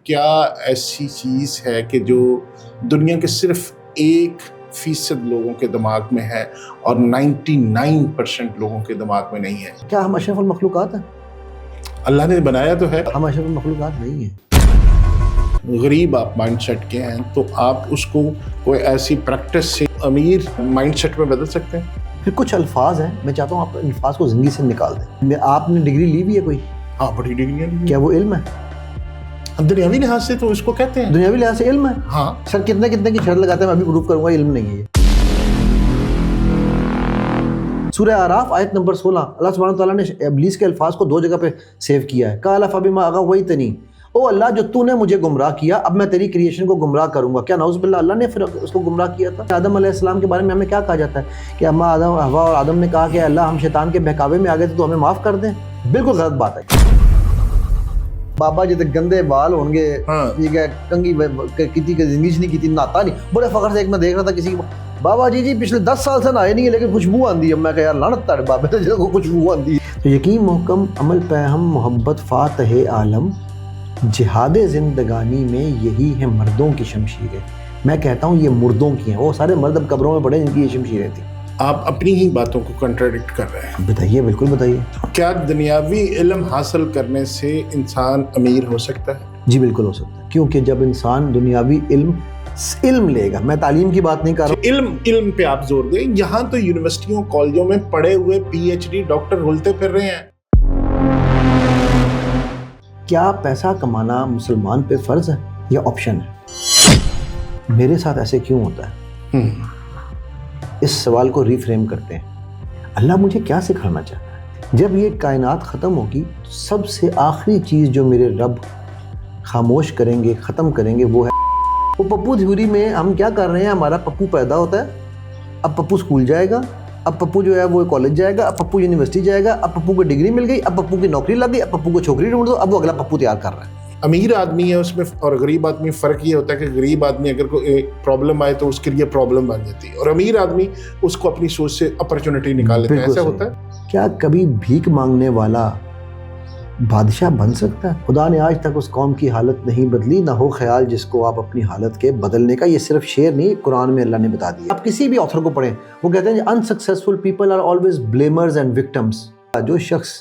کیا ایسی چیز ہے کہ جو دنیا کے صرف 1% لوگوں کے دماغ میں ہے اور 99% لوگوں کے دماغ میں نہیں ہے؟ کیا ہم اشرف المخلوقات ہیں؟ اللہ نے بنایا تو ہے، ہم اشرف المخلوقات نہیں ہیں۔ غریب آپ مائنڈ سیٹ کے ہیں تو آپ اس کو کوئی ایسی پریکٹس سے امیر مائنڈ سیٹ میں بدل سکتے ہیں؟ پھر کچھ الفاظ ہیں، میں چاہتا ہوں آپ الفاظ کو زندگی سے نکال دیں۔ آپ نے ڈگری لی بھی ہے کوئی؟ ہاں، بڑی ڈگریاں لی ہیں۔ کیا وہ علم ہے؟ دنیاوی لحاظ سے تو اس کو کہتے ہیں، دنیاوی لحاظ سے علم ہے۔ ہاں سر کتنے کی شرط لگاتے ہیں، میں ابھی پروف کروں گا علم نہیں ہے یہ۔ سورہ اعراف آیت نمبر 16، اللہ سبحانہ وتعالیٰ نے ابلیس کے الفاظ کو 2 جگہ پہ سیو کیا ہے۔ قال فبما اغویتنی، او اللہ جو تو نے مجھے گمراہ کیا، اب میں تیری کریشن کو گمراہ کروں گا۔ کیا نعوذ باللہ اللہ نے پھر اس کو گمراہ کیا تھا؟ آدم علیہ السلام کے بارے میں ہمیں کیا کہا جاتا ہے کہ اما آدم حوا اور آدم نے کہا کہ اللہ ہم شیطان کے بہکاوے میں آ گئے تھے تو ہمیں معاف کر دیں؟ بالکل غلط بات ہے۔ بابا جی گندے بال ہوں گے، ٹھیک ہے، کنگھی کیتی کہ زندگی نہیں کیتی، نہاتا نہیں، بڑے فخر سے۔ ایک میں دیکھ رہا تھا کسی بابا جی پچھلے 10 سال سے نہائے نہیں ہے لیکن خوشبو آندی ہے۔ میں کہا یار لعنت تڑ بابے تے جس کو خوشبو آندی ہے۔ تو یقین محکم عمل پہ ہم محبت فاتح عالم، جہاد زندگانی میں یہی ہے مردوں کی شمشیریں۔ میں کہتا ہوں یہ مردوں کی ہیں، وہ سارے مرد اب قبروں میں پڑے جن کی یہ شمشیریں تھیں۔ آپ اپنی ہی باتوں کو کنٹراڈکٹ کر رہے ہیں۔ بتائیے، بالکل بتائیے۔ کیا دنیاوی علم حاصل کرنے سے انسان امیر ہو سکتا ہے؟ جی بالکل ہو سکتا ہے، کیونکہ جب انسان دنیاوی علم لے گا، میں تعلیم کی بات نہیں کر رہا ہوں، علم پہ آپ زور دیں۔ یہاں تو یونیورسٹیوں کالجوں میں پڑھے ہوئے PhD ڈاکٹر رولتے پھر رہے ہیں۔ کیا پیسہ کمانا مسلمان پہ فرض ہے یا آپشن ہے؟ میرے ساتھ ایسے کیوں ہوتا ہے؟ اس سوال کو ریفریم کرتے ہیں۔ اللہ مجھے کیا سکھانا چاہتا ہے؟ جب یہ کائنات ختم ہوگی تو سب سے آخری چیز جو میرے رب خاموش کریں گے، ختم کریں گے، وہ ہے وہ پپو دھیوری میں ہم کیا کر رہے ہیں؟ ہمارا پپو پیدا ہوتا ہے، اب پپو اسکول جائے گا، اب پپو جو ہے وہ کالج جائے گا، اب پپو یونیورسٹی جائے گا، اب پپو کو ڈگری مل گئی، اب پپو کی نوکری لگ گئی، اب پپو کو چھوکری ڈھونڈ دو، اب وہ اگلا پپو تیار کر رہا ہے۔ امیر آدمی ہے اس میں اور غریب آدمی، فرق یہ ہوتا ہے کہ غریب آدمی اگر کوئی پرابلم آئے تو اس کے لیے پرابلم بن جاتی ہے، اور امیر آدمی اس کو اپنی سوچ سے اپرچونٹی نکال لیتا ہے۔ ایسا ہوتا ہے؟ کیا کبھی بھیک مانگنے والا بادشاہ بن سکتا ہے؟ خدا نے آج تک اس قوم کی حالت نہیں بدلی، نہ ہو خیال جس کو آپ اپنی حالت کے بدلنے کا۔ یہ صرف شعر نہیں، قرآن میں اللہ نے بتا دیا۔ آپ کسی بھی آتھر کو پڑھیں، وہ کہتے ہیں unsuccessful people are always blamers and victims۔ جو شخص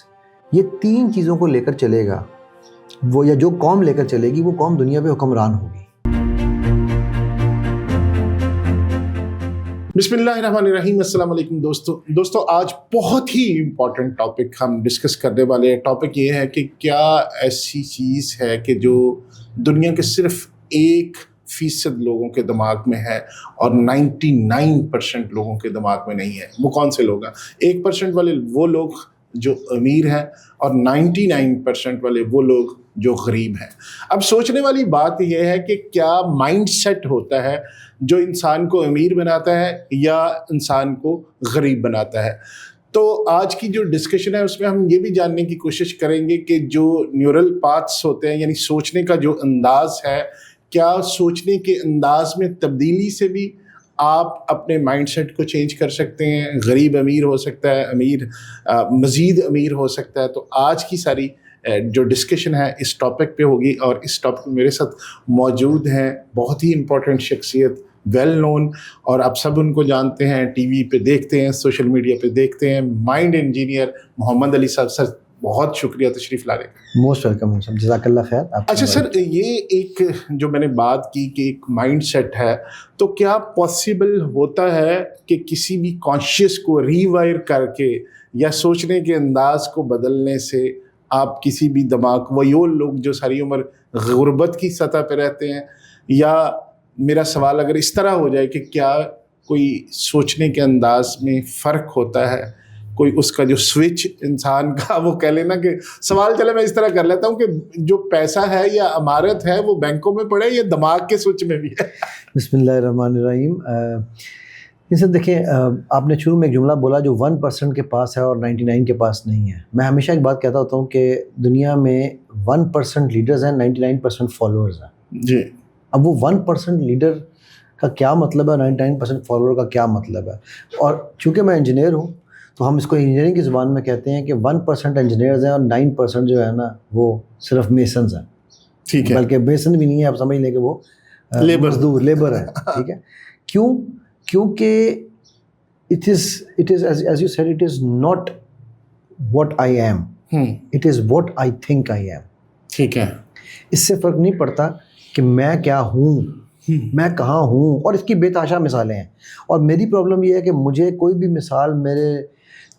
یہ 3 چیزوں کو لے کر چلے گا، وہ یا جو قوم لے کر چلے گی، وہ قوم دنیا پہ حکمران ہوگی۔ بسم اللہ الرحمن الرحیم۔ السلام علیکم دوستو، آج بہت ہی امپورٹنٹ ٹاپک ہم ڈسکس کرنے والے ہیں۔ ٹاپک یہ ہے کہ کیا ایسی چیز ہے کہ جو دنیا کے صرف 1% لوگوں کے دماغ میں ہے اور 99% لوگوں کے دماغ میں نہیں ہے؟ وہ کون سے لوگ ہیں؟ 1% والے وہ لوگ جو امیر ہیں اور 99% والے وہ لوگ جو غریب ہیں۔ اب سوچنے والی بات یہ ہے کہ کیا مائنڈ سیٹ ہوتا ہے جو انسان کو امیر بناتا ہے یا انسان کو غریب بناتا ہے؟ تو آج کی جو ڈسکشن ہے اس میں ہم یہ بھی جاننے کی کوشش کریں گے کہ جو نیورل پاتھس ہوتے ہیں، یعنی سوچنے کا جو انداز ہے، کیا سوچنے کے انداز میں تبدیلی سے بھی آپ اپنے مائنڈ سیٹ کو چینج کر سکتے ہیں؟ غریب امیر ہو سکتا ہے، امیر مزید امیر ہو سکتا ہے۔ تو آج کی ساری جو ڈسکشن ہے اس ٹاپک پہ ہوگی، اور اس ٹاپک میں میرے ساتھ موجود ہیں بہت ہی امپورٹنٹ شخصیت، ویل نون، اور آپ سب ان کو جانتے ہیں، ٹی وی پہ دیکھتے ہیں، سوشل میڈیا پہ دیکھتے ہیں، مائنڈ انجینئر محمد علی صاحب۔ سر بہت شکریہ تشریف لانے کا۔ موسٹ ویلکم سر، جزاک اللہ خیر۔ اچھا سر، یہ ایک جو میں نے بات کی کہ ایک مائنڈ سیٹ ہے، تو کیا پاسبل ہوتا ہے کہ کسی بھی کانشیس کو ری وائر کر کے یا سوچنے کے انداز کو بدلنے سے آپ کسی بھی دماغ وہ لوگ جو ساری عمر غربت کی سطح پہ رہتے ہیں، یا میرا سوال اگر اس طرح ہو جائے کہ کیا کوئی سوچنے کے انداز میں فرق ہوتا ہے، کوئی اس کا جو سوئچ انسان کا، وہ کہہ لینا کہ سوال چلے میں اس طرح کر لیتا ہوں کہ جو پیسہ ہے یا امارت ہے وہ بینکوں میں پڑے یا دماغ کے سوئچ میں بھی ہے؟ بسم اللہ الرحمن الرحیم۔ سر دیکھیں، آپ نے شروع میں ایک جملہ بولا جو 1% کے پاس ہے اور 99 کے پاس نہیں ہے۔ میں ہمیشہ ایک بات کہتا ہوتا ہوں کہ دنیا میں 1% لیڈرز ہیں، 99% فالوورز ہیں۔ جی۔ اب وہ 1% لیڈر کا کیا مطلب ہے، 99% فالوور کا کیا مطلب ہے؟ اور چونکہ میں انجینئر ہوں تو ہم اس کو انجینئرنگ کی زبان میں کہتے ہیں کہ 1% انجینئرز ہیں اور 9% جو ہے نا وہ صرف میسنز ہیں۔ ٹھیک ہے, بلکہ بیسن بھی نہیں ہے, آپ سمجھ لیں کہ وہ مزدور لیبر ہے. ٹھیک ہے, کیوں؟ کیونکہ it is as you said, it is not what I am, it is what I think I am. ٹھیک ہے, اس سے فرق نہیں پڑتا کہ میں کیا ہوں, میں کہاں ہوں, اور اس کی بے تحاشا مثالیں ہیں. اور میری پرابلم یہ ہے کہ مجھے کوئی بھی مثال میرے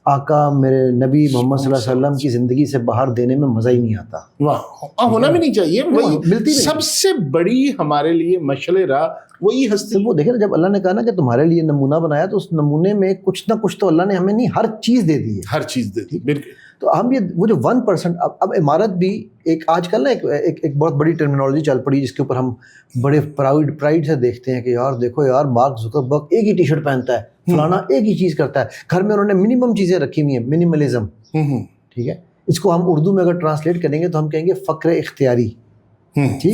آقا میرے نبی محمد صلی اللہ علیہ وسلم کی زندگی سے باہر دینے میں مزہ ہی نہیں آتا. واہ, ہونا بھی نہیں چاہیے. وہی سب سے بڑی ہمارے لیے مشعل راہ وہی ہستی. وہ دیکھیں نا, جب اللہ نے کہا نا کہ تمہارے لیے نمونہ بنایا, تو اس نمونے میں کچھ نہ کچھ تو اللہ نے ہمیں نہیں ہر چیز دے دی ہے, ہر چیز دے دی. بالکل. تو ہم یہ وہ جو 1%, اب عمارت بھی ایک آج کل نا ایک بہت بڑی ٹرمینالوجی چل پڑی جس کے اوپر ہم بڑے پرائڈ سے دیکھتے ہیں کہ یار دیکھو یار, مارک زکربرگ ایک ہی ٹی شرٹ پہنتا ہے, فلانا ایک ہی چیز کرتا ہے, گھر میں انہوں نے منیمم چیزیں رکھی ہوئی ہیں, منیملزم. ٹھیک ہے, اس کو ہم اردو میں اگر ٹرانسلیٹ کریں گے تو ہم کہیں گے فقر اختیاری.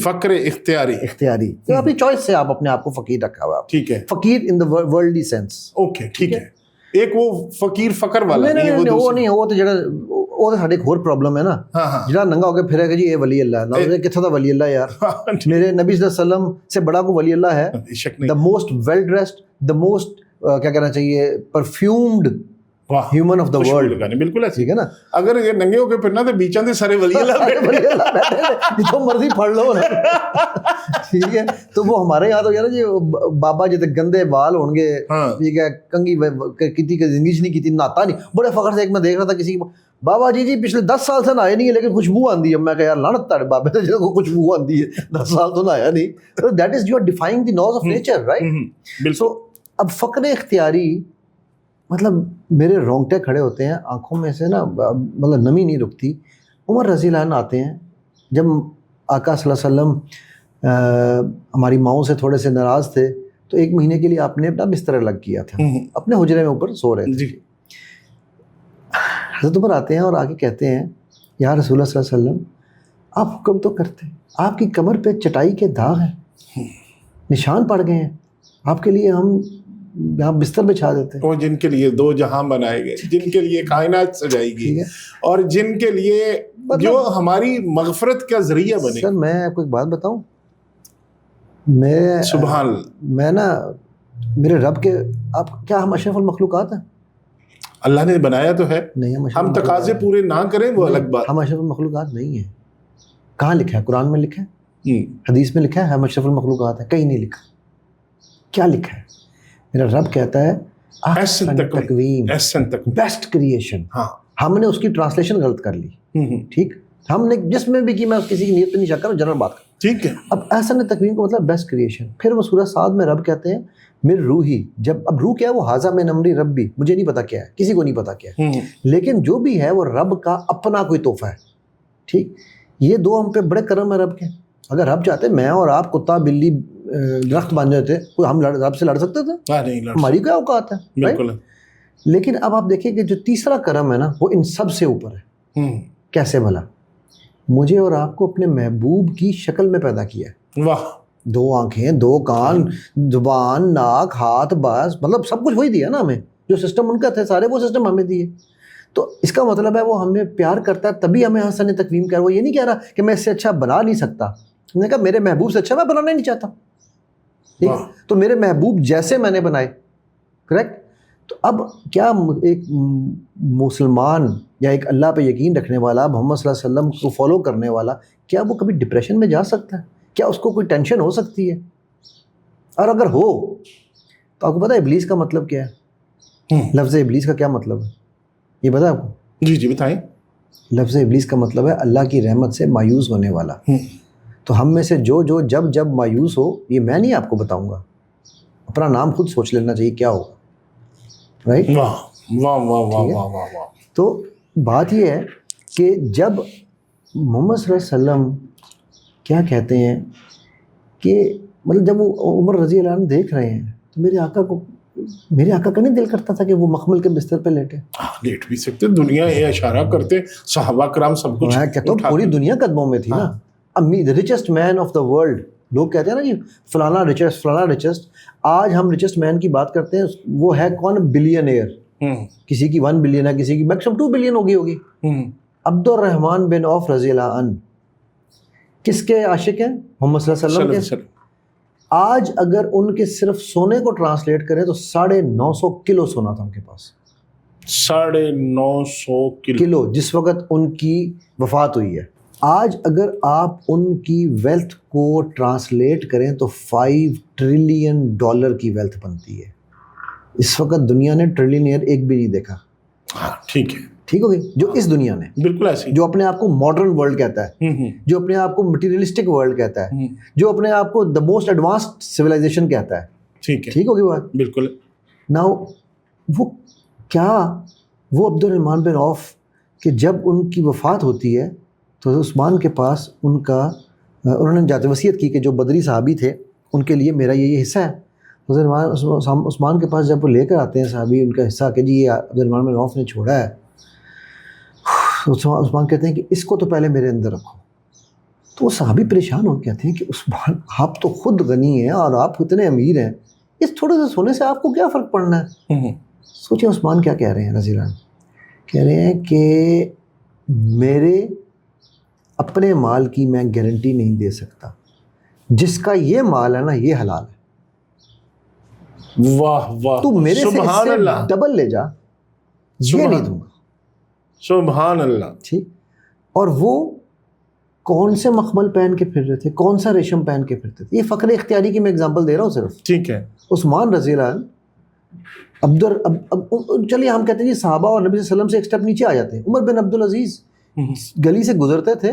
فقر اختیاری, تو اپنی چوائس سے آپ اپنے آپ کو فقیر رکھا ہوا. ٹھیک ہے, فقیر ان دا ورلڈلی سینس. اوکے, ٹھیک ہے. ایک وہ فقیر فقر والا نہیں, وہ تو جڑا وہ تو ساڈے ایک اور پرابلم ہے نا, جڑا ننگا ہو کے پھرے گا جی یہ ولی اللہ ہے. کتنا تھا ولی اللہ یار؟ میرے نبی صلی اللہ علیہ وسلم سے بڑا کو ولی اللہ ہے. The most well dressed, the most کیا کہنا چاہیے, perfumed human of the world. بالکل ٹھیک ہے نا. اگر یہ ننگے ہو کے پھرنا تو بیچاں دے سارے ولی اللہ بیٹھے جو مرضی پڑھ لو نا. ٹھیک ہے, تو وہ ہمارے یہاں تو یار جی بابا جی گندے بال ہون گے, ٹھیک ہے, کنگھی کتی زندگی نہیں کی, نہاتا نہیں. بڑے فخر سے ایک میں دیکھ رہا تھا کسی کی, بابا جی پچھلے 10 سال سے نہائے نہیں ہے لیکن خوشبو آندی ہے. میں کہا یار لعنت تاڑے بابے سے جس کو خوشبو آندی ہے, 10 سال تو نہایا نہیں. تو that is you are defining the laws of nature, right. So اب فقر اختیاری مطلب میرے رونگٹے کھڑے ہوتے ہیں آنکھوں میں سے نا, مطلب نمی نہیں رکتی. عمر رضی اللہ عنہ آتے ہیں, جب آقا صلی اللہ علیہ وسلم ہماری ماؤں سے تھوڑے سے ناراض تھے تو 1 مہینے کے لیے آپ نے اپنا بستر الگ کیا تھا, اپنے حجرے میں اوپر سو رہے تھے. حضرت عمر آتے ہیں اور آگے کہتے ہیں یا رسول اللہ صلی اللہ علیہ وسلم آپ حکم تو کرتے, آپ کی کمر پہ چٹائی کے داغ ہیں, نشان پڑ گئے ہیں, آپ کے لیے ہم یہاں بستر بچھا دیتے ہیں. وہ جن کے لیے 2 جہاں بنائے گئے, جن کے لیے کائنات سجائی گئی, اور جن کے لیے جو ہماری مغفرت کا ذریعہ بنے. سر میں آپ کو ایک بات بتاؤں, سبحان میں نا میرے رب کے, آپ کیا ہم اشرف المخلوقات ہیں؟ اللہ نے بنایا تو ہے, نہیں ہم تقاضے پورے نہ کریں وہ الگ بات. ہم اشرف المخلوقات نہیں ہیں. کہاں لکھا ہے؟ قرآن میں لکھا ہے, حدیث میں لکھا ہے ہم اشرف المخلوقات ہیں؟ کہیں نہیں لکھا. کیا لکھا ہے؟ میرا رب کہتا ہے احسن تقویم, بیسٹ کریشن. ہم نے اس کی ٹرانسلیشن غلط کر لی. ٹھیک, ہم نے جس میں بھی کی, میں کسی کی نیت پہ نہیں شک کر رہا ہوں, جنرل بات کر. ٹھیک ہے, اب احسن تقویم کا مطلب بیسٹ کریشن. پھر وہ سورہ صاد میں رب کہتے ہیں میرے روحی, جب اب روح کیا ہے وہ حاضہ من امری ربی, مجھے نہیں پتا کیا ہے, کسی کو نہیں پتا کیا ہے, لیکن جو بھی ہے وہ رب کا اپنا کوئی تحفہ ہے. ٹھیک, یہ 2 ہم پہ بڑے کرم ہے رب کے. اگر رب چاہتے میں اور آپ کتا بلی درخت بن جاتے, کوئی ہم رب سے لڑ سکتے تھے؟ ہماری کیا اوقات ہے. لیکن اب آپ دیکھیں کہ جو تیسرا کرم ہے نا وہ ان سب سے اوپر ہے. کیسے بھلا؟ مجھے اور آپ کو اپنے محبوب کی شکل میں پیدا کیا ہے. واہ, 2 آنکھیں, 2 کان, زبان, ناک, ہاتھ, بس مطلب سب کچھ وہی دیا نا ہمیں. جو سسٹم ان کا تھے سارے وہ سسٹم ہمیں دیے. تو اس کا مطلب ہے وہ ہمیں پیار کرتا ہے تبھی ہمیں حسن تقویم کر. وہ یہ نہیں کہہ رہا کہ میں اس سے اچھا بنا نہیں سکتا. میں نے کہا میرے محبوب سے اچھا میں بنانا ہی نہیں چاہتا. تو میرے محبوب جیسے میں نے بنائے, کریکٹ. تو اب کیا ایک مسلمان یا ایک اللہ پہ یقین رکھنے والا, محمد صلی اللہ علیہ وسلم کو فالو کرنے والا, کیا وہ کبھی ڈپریشن میں جا سکتا ہے؟ کیا اس کو کوئی ٹینشن ہو سکتی ہے؟ اور اگر ہو تو آپ کو پتہ ہے ابلیس کا مطلب کیا ہے؟ لفظ ابلیس کا کیا مطلب ہے یہ پتہ ہے آپ کو؟ جی بتائیں. لفظ ابلیس کا مطلب ہے اللہ کی رحمت سے مایوس ہونے والا. تو ہم میں سے جو جب مایوس ہو, یہ میں نہیں آپ کو بتاؤں گا, اپنا نام خود سوچ لینا چاہیے کیا ہوگا. رائٹ. واہ واہ واہ واہ واہ واہ واہ. تو بات یہ ہے کہ جب محمد صلی اللہ علیہ وسلم کیا کہتے ہیں کہ مطلب جب وہ عمر رضی اللہ عنہ دیکھ رہے ہیں تو میرے آقا کا نہیں دل کرتا تھا کہ وہ مخمل کے بستر پہ لیٹے. لیٹ بھی سکتے, دنیا یہ اشارہ کرتے, صحابہ کرام سب کچھ. میں کہتا ہوں پوری دنیا قدموں میں تھی نا. Richest man of the world, لوگ کہتے ہیں نا جی فلانا ریچسٹ. آج ہم ریچسٹ مین کی بات کرتے ہیں, وہ ہے کون؟ بلینئر. کسی کی 1 بلین ہے, کسی کی میکسیمم 2 بلین ہوگی. عبد الرحمن بن عوف رضی اللہ عنہ کس کے عاشق ہیں؟ محمد صلی اللہ علیہ وسلم کے. آج اگر ان کے صرف سونے کو ٹرانسلیٹ کریں تو 950 کلو سونا تھا ان کے پاس. 950 کلو جس وقت ان کی وفات ہوئی ہے. آج اگر آپ ان کی ویلتھ کو ٹرانسلیٹ کریں تو $5 ٹریلین کی ویلتھ بنتی ہے. اس وقت دنیا نے ٹریلینئر ایک بھی نہیں دیکھا. ٹھیک ہے, ٹھیک ہو گئی. جو اس دنیا نے بالکل ایسے, جو اپنے آپ کو ماڈرن ورلڈ کہتا ہے, جو اپنے آپ کو مٹیریلسٹک ورلڈ کہتا ہے, جو اپنے آپ کو دا موسٹ ایڈوانسڈ سویلائزیشن کہتا ہے. ٹھیک ہے, ٹھیک ہوگی بات. بالکل. ناؤ وہ عبد الرحمن بن عوف کہ جب ان کی وفات ہوتی ہے تو عثمان کے پاس انہوں نے جاتے وصیت کی کہ جو بدری صحابی تھے ان کے لیے میرا یہ حصہ ہے. عثمان کے پاس جب وہ لے کر آتے ہیں صحابی ان کا حصہ کہ جی یہ عبد الرحمن بن عوف نے چھوڑا ہے, عثمان کہتے ہیں کہ اس کو تو پہلے میرے اندر رکھو. تو وہ صحابی پریشان ہو کہتے ہیں کہ عثمان آپ تو خود غنی ہیں اور آپ اتنے امیر ہیں, اس تھوڑے سے سونے سے آپ کو کیا فرق پڑنا ہے. سوچیں عثمان کیا کہہ رہے ہیں رضی اللہ عنہ, کہہ رہے ہیں کہ میرے اپنے مال کی میں گارنٹی نہیں دے سکتا, جس کا یہ مال ہے نا یہ حلال ہے. واہ واہ, تو میرے سے سبحان اللہ, ڈبل لے جا, یہ نہیں دوں گا. سبحان اللہ. ٹھیک. اور وہ کون سے مخمل پہن کے پھر رہے تھے, کون سا ریشم پہن کے پھرتے تھے. یہ فخر اختیاری کی میں اگزامپل دے رہا ہوں صرف. ٹھیک ہے. عثمان رضی اللہ عنہ چلیے ہم کہتے ہیں جی صحابہ اور نبی صلی اللہ علیہ وسلم سے ایک سٹیپ نیچے آ جاتے ہیں. عمر بن عبدالعزیز گلی سے گزرتے تھے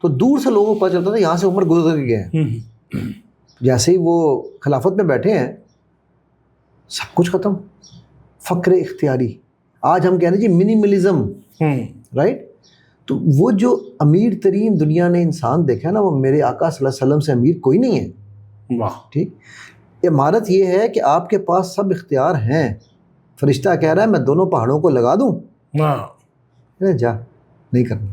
تو دور سے لوگوں کو پتہ چلتا تھا یہاں سے عمر گزر کے گئے ہیں. جیسے ہی وہ خلافت میں بیٹھے ہیں سب کچھ ختم. فقر اختیاری, آج ہم کہہ رہے ہیں جی منیملزم, رائٹ. تو وہ جو امیر ترین دنیا نے انسان دیکھا ہے نا, وہ میرے آقا صلی اللہ علیہ وسلم سے امیر کوئی نہیں ہے. واہ. ٹھیک. عمارت یہ ہے کہ آپ کے پاس سب اختیار ہیں. فرشتہ کہہ رہا ہے میں دونوں پہاڑوں کو لگا دوں, جا نہیں کرنا.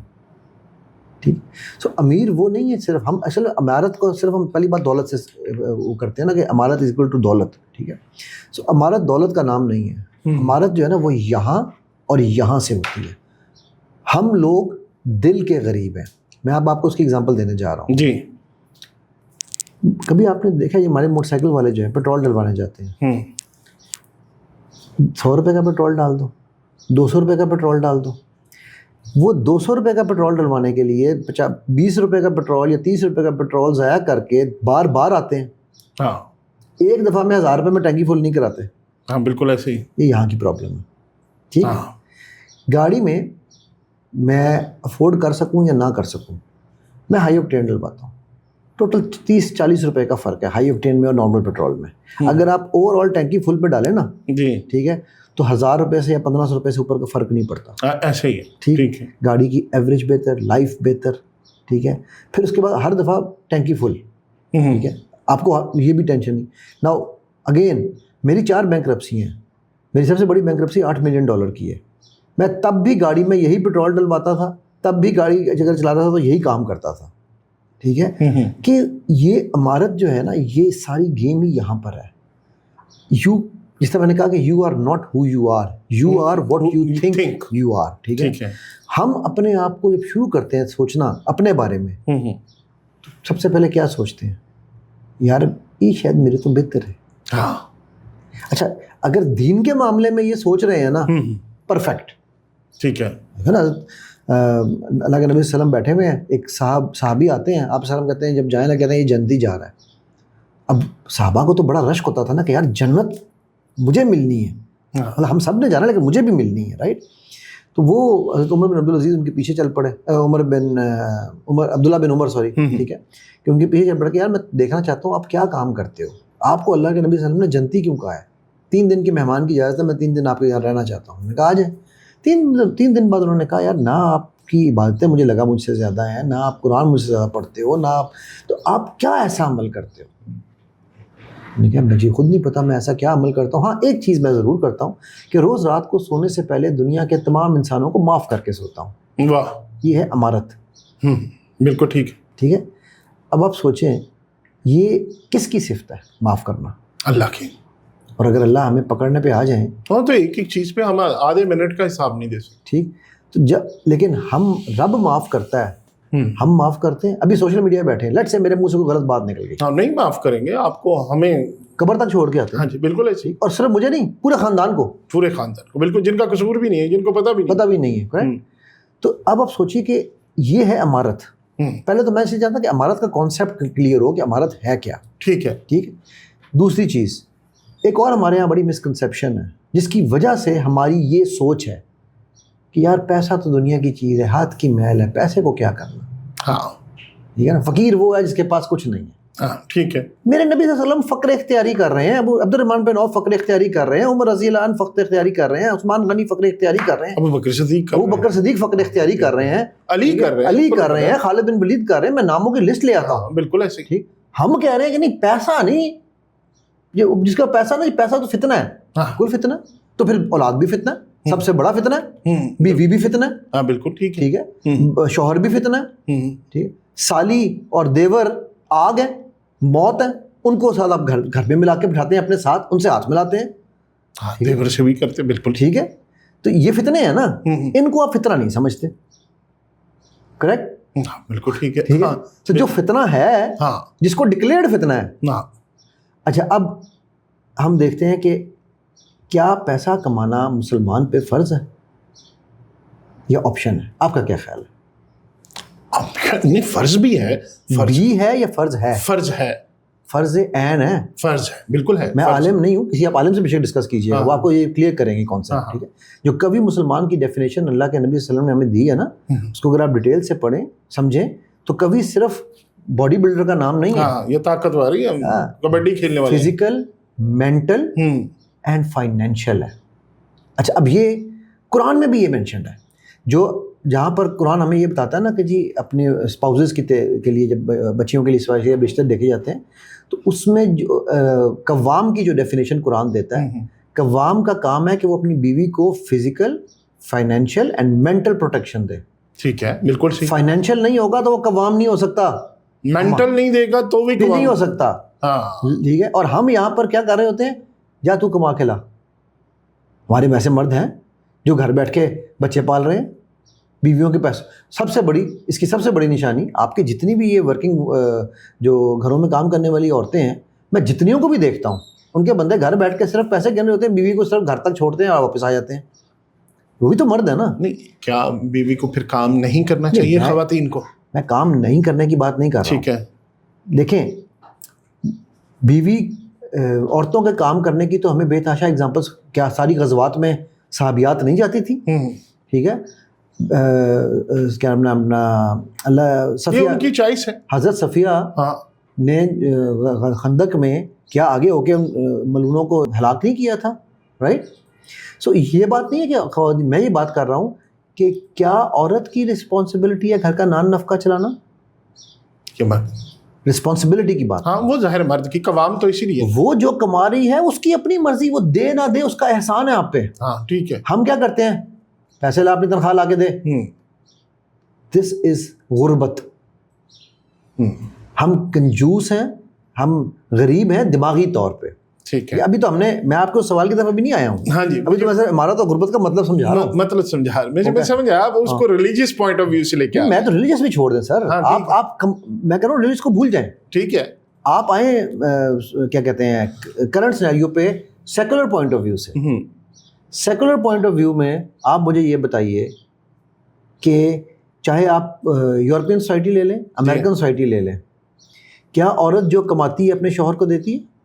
ٹھیک. سو امیر وہ نہیں ہے صرف. ہم اصل عمارت کو صرف ہم پہلی بات دولت سے وہ کرتے ہیں نا کہ عمارت از اکول ٹو دولت. ٹھیک ہے. سو عمارت دولت کا نام نہیں ہے. عمارت جو ہے نا وہ یہاں اور یہاں سے ہوتی ہے. ہم لوگ دل کے غریب ہیں. میں اب آپ کو اس کی اگزامپل دینے جا رہا ہوں. جی. کبھی آپ نے دیکھا یہ ہمارے موٹر سائیکل والے جو ہیں پیٹرول ڈلوانے جاتے ہیں, 100 روپے کا پیٹرول ڈال دو, 200 روپے کا پیٹرول ڈال دو. وہ 200 روپے کا پیٹرول ڈلوانے کے لیے 20 روپے کا پیٹرول یا 30 روپے کا پیٹرول ضائع کر کے بار بار آتے ہیں. ہاں. ایک دفعہ میں 1000 روپے میں ٹینکی فل نہیں کراتے. ہاں بالکل ایسے ہی. یہ یہاں کی پرابلم ہے. ٹھیک. گاڑی میں افورڈ کر سکوں یا نہ کر سکوں, میں ہائی آکٹین ڈلواتا ہوں. ٹوٹل 30-40 روپے کا فرق ہے ہائی آکٹین میں اور نارمل پیٹرول میں. اگر آپ اوور آل ٹینکی فل پہ ڈالیں نا, جی ٹھیک ہے, تو 1000 روپے سے یا 1500 روپے سے اوپر کا فرق نہیں پڑتا. ایسے ہی ہے. ٹھیک ہے. گاڑی کی ایوریج بہتر, لائف بہتر. ٹھیک ہے. پھر اس کے بعد ہر دفعہ ٹینکی فل. ٹھیک ہے. آپ کو یہ بھی ٹینشن نہیں. ناؤ اگین میری 4 بینکرپسی ہیں. میری سب سے بڑی بینکرپسی $8 ملین کی ہے. میں تب بھی گاڑی میں یہی پیٹرول ڈلواتا تھا, تب بھی گاڑی اگر چلاتا تھا تو یہی کام کرتا تھا. ٹھیک ہے. کہ یہ عمارت جو ہے نا یہ ساری گیم ہی یہاں پر ہے. جس طرح میں نے کہا کہ you are not who you are, you are what you think you are. ٹھیک ہے. ہم اپنے آپ کو جب شروع کرتے ہیں سوچنا اپنے بارے میں, تو سب سے پہلے کیا سوچتے ہیں, یار یہ شاید میرے تو بہتر ہے. اچھا اگر دین کے معاملے میں یہ سوچ رہے ہیں نا, پرفیکٹ. ٹھیک ہے نا. اللہ کے نبی صلی اللہ علیہ وسلم بیٹھے ہوئے ہیں, ایک صحابی آتے ہیں, آپ سلام کہتے ہیں, جب جائیں نا کہتے ہیں یہ جنتی جا رہا ہے. اب صحابہ کو تو بڑا رشک ہوتا تھا نا کہ یار جنت مجھے ملنی ہے, مطلب ہم سب نے جانا لیکن مجھے بھی ملنی ہے, رائٹ. تو وہ حضرت عمر بن عبدالعزیز ان کے پیچھے چل پڑے, عبداللہ بن عمر سوری, ٹھیک ہے, کہ ان کے پیچھے چل پڑے کہ یار میں دیکھنا چاہتا ہوں آپ کیا کام کرتے ہو, آپ کو اللہ کے نبی صلی اللہ علیہ وسلم نے جنتی کیوں کہا ہے, 3 دن کی مہمان کی اجازت ہے, میں 3 دن آپ کے یہاں رہنا چاہتا ہوں. میں نے کہا آ جائیں. 3 دن بعد انہوں نے کہا یار نہ آپ کی عبادتیں مجھے لگا مجھ سے زیادہ ہیں, نہ آپ قرآن مجھ سے زیادہ پڑھتے ہو, نہ آپ, تو آپ کیا ایسا عمل کرتے ہو. میں نے کہا مجھے خود نہیں پتا میں ایسا کیا عمل کرتا ہوں. ہاں ایک چیز میں ضرور کرتا ہوں کہ روز رات کو سونے سے پہلے دنیا کے تمام انسانوں کو معاف کر کے سوتا ہوں. واہ. یہ ہے امارت. بالکل ٹھیک ہے. ٹھیک ہے. اب آپ سوچیں یہ کس کی صفت ہے معاف کرنا؟ اللہ کی. اور اگر اللہ ہمیں پکڑنے پہ آ جائیں ہاں تو ایک ایک چیز پہ ہم آدھے منٹ کا حساب نہیں دے سکتے. ٹھیک. تو لیکن ہم رب معاف کرتا ہے ہم معاف کرتے ہیں. ابھی سوشل میڈیا پہ بیٹھے ہیں, لیٹ سے میرے منہ سے کوئی غلط بات نکل گئی, ہم نہیں معاف کریں گے آپ کو, ہمیں قبر تک چھوڑ کے آتے ہیں. ہاں جی بالکل ایسے ہی, اور صرف مجھے نہیں, پورے خاندان کو, پورے خاندان کو, بالکل, جن کا قصور بھی نہیں ہے, جن کو پتہ بھی نہیں ہے. تو اب آپ سوچیے کہ یہ ہے امارت. پہلے تو میں اسے جانتا کہ امارت کا کانسیپٹ کلیئر ہو کہ امارت ہے کیا. ٹھیک ہے. دوسری چیز, ایک اور ہمارے یہاں بڑی مسکنسیپشن ہے جس کی وجہ سے ہماری یہ سوچ ہے کہ یار پیسہ تو دنیا کی چیز ہے, ہاتھ کی میل ہے, پیسے کو کیا کرنا. ہاں ٹھیک ہے نا, فقیر وہ ہے جس کے پاس کچھ نہیں ہے. ہاں ٹھیک ہے. میرے نبی صلی اللہ علیہ وسلم فقر اختیاری کر رہے ہیں, ابو عبد الرحمن بن عوف فقر اختیاری کر رہے ہیں, عمر رضی اللہ عنہ فقر اختیاری کر رہے ہیں, عثمان غنی فقر اختیاری کر رہے ہیں, ابو بکر صدیق فقر اختیاری کر رہے ہیں, علی کر رہے ہیں, خالد بن ولید کر رہے ہیں. میں ناموں کی لسٹ لے آتا ہوں. بالکل ایسے. ٹھیک, ہم کہہ رہے ہیں کہ نہیں پیسہ نہیں, یہ جس کا پیسہ نہیں, پیسہ تو فتنہ ہے, کل فتنہ. تو پھر اولاد بھی فتنہ ہے, سب سے بڑا فتنہ ہے, بیوی بھی فتنہ ہے. ہاں بالکل ٹھیک ہے, شوہر بھی فتنہ ہے. ٹھیک, سالی اور دیور آگ ہے, موت ہے, ان کو ساتھ آپ گھر میں ملا کے بٹھاتے ہیں اپنے ساتھ, ان سے ہاتھ ملاتے ہیں, دیور سے بھی کرتے. بالکل ٹھیک ہے. تو یہ فتنے ہیں نا, ان کو آپ فتنہ نہیں سمجھتے. کریکٹ. بالکل ٹھیک ہے. تو جو فتنہ ہے, جس کو ڈکلیئرڈ فتنہ ہے. اچھا, اب ہم دیکھتے ہیں کہ کیا پیسہ کمانا مسلمان پہ فرض ہے یا آپشن ہے؟ آپ کا کیا خیال ہے؟ نہیں, فرض بھی ہے. فرض بھی ہے یا فرض ہے؟ فرض ہے, فرض عین ہے. فرض ہے, بالکل ہے. میں عالم نہیں ہوں, کسی آپ عالم سے بھی ڈسکس کیجیے گا, وہ آپ کو یہ کلیئر کریں گے کانسیپٹ. ٹھیک ہے, جو کبھی مسلمان کی ڈیفینیشن اللہ کے نبی صلی اللہ علیہ وسلم نے ہمیں دی ہے نا, اس کو اگر آپ ڈیٹیل سے پڑھیں سمجھیں تو کبھی صرف باڈی بلڈر کا نام نہیں ہے, یہ طاقتور ہے, کبڈی کھیلنے والے, فزیکل, مینٹل اینڈ فائنینشیل ہے. اچھا, اب یہ قرآن میں بھی یہ مینشنڈ ہے, جو جہاں پر قرآن ہمیں یہ بتاتا ہے نا کہ جی اپنے اسپاؤزز کے لیے جب بچیوں کے لیے رشتے دیکھے جاتے ہیں, تو اس میں جو قوام کی جو ڈیفینیشن قرآن دیتا ہے, قوام کا کام ہے کہ وہ اپنی بیوی کو physical, financial and mental protection دے. ٹھیک ہے, بالکل صحیح. فائنینشیل نہیں ہوگا تو وہ قوام نہیں ہو سکتا, مینٹل نہیں دے گا تو بھی نہیں ہو سکتا. ٹھیک ہے, اور ہم یہاں پر کیا کر رہے ہوتے ہیں, یا تو کما کے لا. ہمارے ویسے مرد ہیں جو گھر بیٹھ کے بچے پال رہے ہیں, بیویوں کے پیسے. اس کی سب سے بڑی نشانی, آپ کی جتنی بھی یہ ورکنگ جو گھروں میں کام کرنے والی عورتیں ہیں, میں جتنیوں کو بھی دیکھتا ہوں, ان کے بندے گھر بیٹھ کے صرف پیسے گن رہے ہوتے ہیں, بیوی کو صرف گھر تک چھوڑتے ہیں اور واپس آ جاتے ہیں. وہ بھی تو مرد ہے نا. نہیں, کیا بیوی کو پھر کام نہیں کرنا چاہیے خواتین کو؟ میں کام نہیں کرنے کی بات نہیں کر رہا ہوں. ٹھیک ہے, دیکھیں, بیوی عورتوں کے کام کرنے کی تو ہمیں بے تحاشا اگزامپلس, کیا ساری غزوات میں صحابیات نہیں جاتی تھی؟ ٹھیک ہے, کیا اپنا اللہ صفیہ, ان کی چوائس ہے. حضرت صفیہ نے خندق میں کیا آگے ہو کے ملعونوں کو ہلاک نہیں کیا تھا؟ رائٹ. سو یہ بات نہیں ہے کہ میں یہ بات کر رہا ہوں کہ کیا عورت کی رسپانسبلٹی ہے گھر کا نان نفقہ چلانا؟ کیا بات, رسپانسبلٹی کی بات. ہاں, وہ ظاہر مرد کی قوام تو اسی لیے, وہ جو کما رہی ہے اس کی اپنی مرضی, وہ دے نہ دے اس کا احسان ہے آپ پہ. ہاں ٹھیک ہے. ہم کیا کرتے ہیں, پیسے لا, اپنی تنخواہ لا کے دے. دس از غربت. ہم کنجوس ہیں, ہم غریب ہیں دماغی طور پہ. ٹھیک ہے, ابھی تو میں آپ کو سوال کی طرف ابھی نہیں آیا ہوں. ہاں جی, ابھی تو میں عمارت اور غربت کا مطلب سمجھا رہا ہوں. مطلب سمجھا, میں سمجھا, آپ اس کو ریلیجیس پوائنٹ آف ویو سے لے کے. میں تو ریلیجیس بھی چھوڑ دیں سر, آپ میں کہہ رہا ہوں ریلیجیس کو بھول جائیں. ٹھیک ہے, آپ آئیں کیا کہتے ہیں کرنٹ سینیریو پہ سیکولر پوائنٹ آف ویو سے. سیکولر پوائنٹ آف ویو میں آپ مجھے یہ بتائیے کہ چاہے آپ یورپین سوسائٹی لے لیں, امریکن سوسائٹی لے لیں, کیا عورت جو کماتی ہے اپنے شوہر کو دیتی ہے؟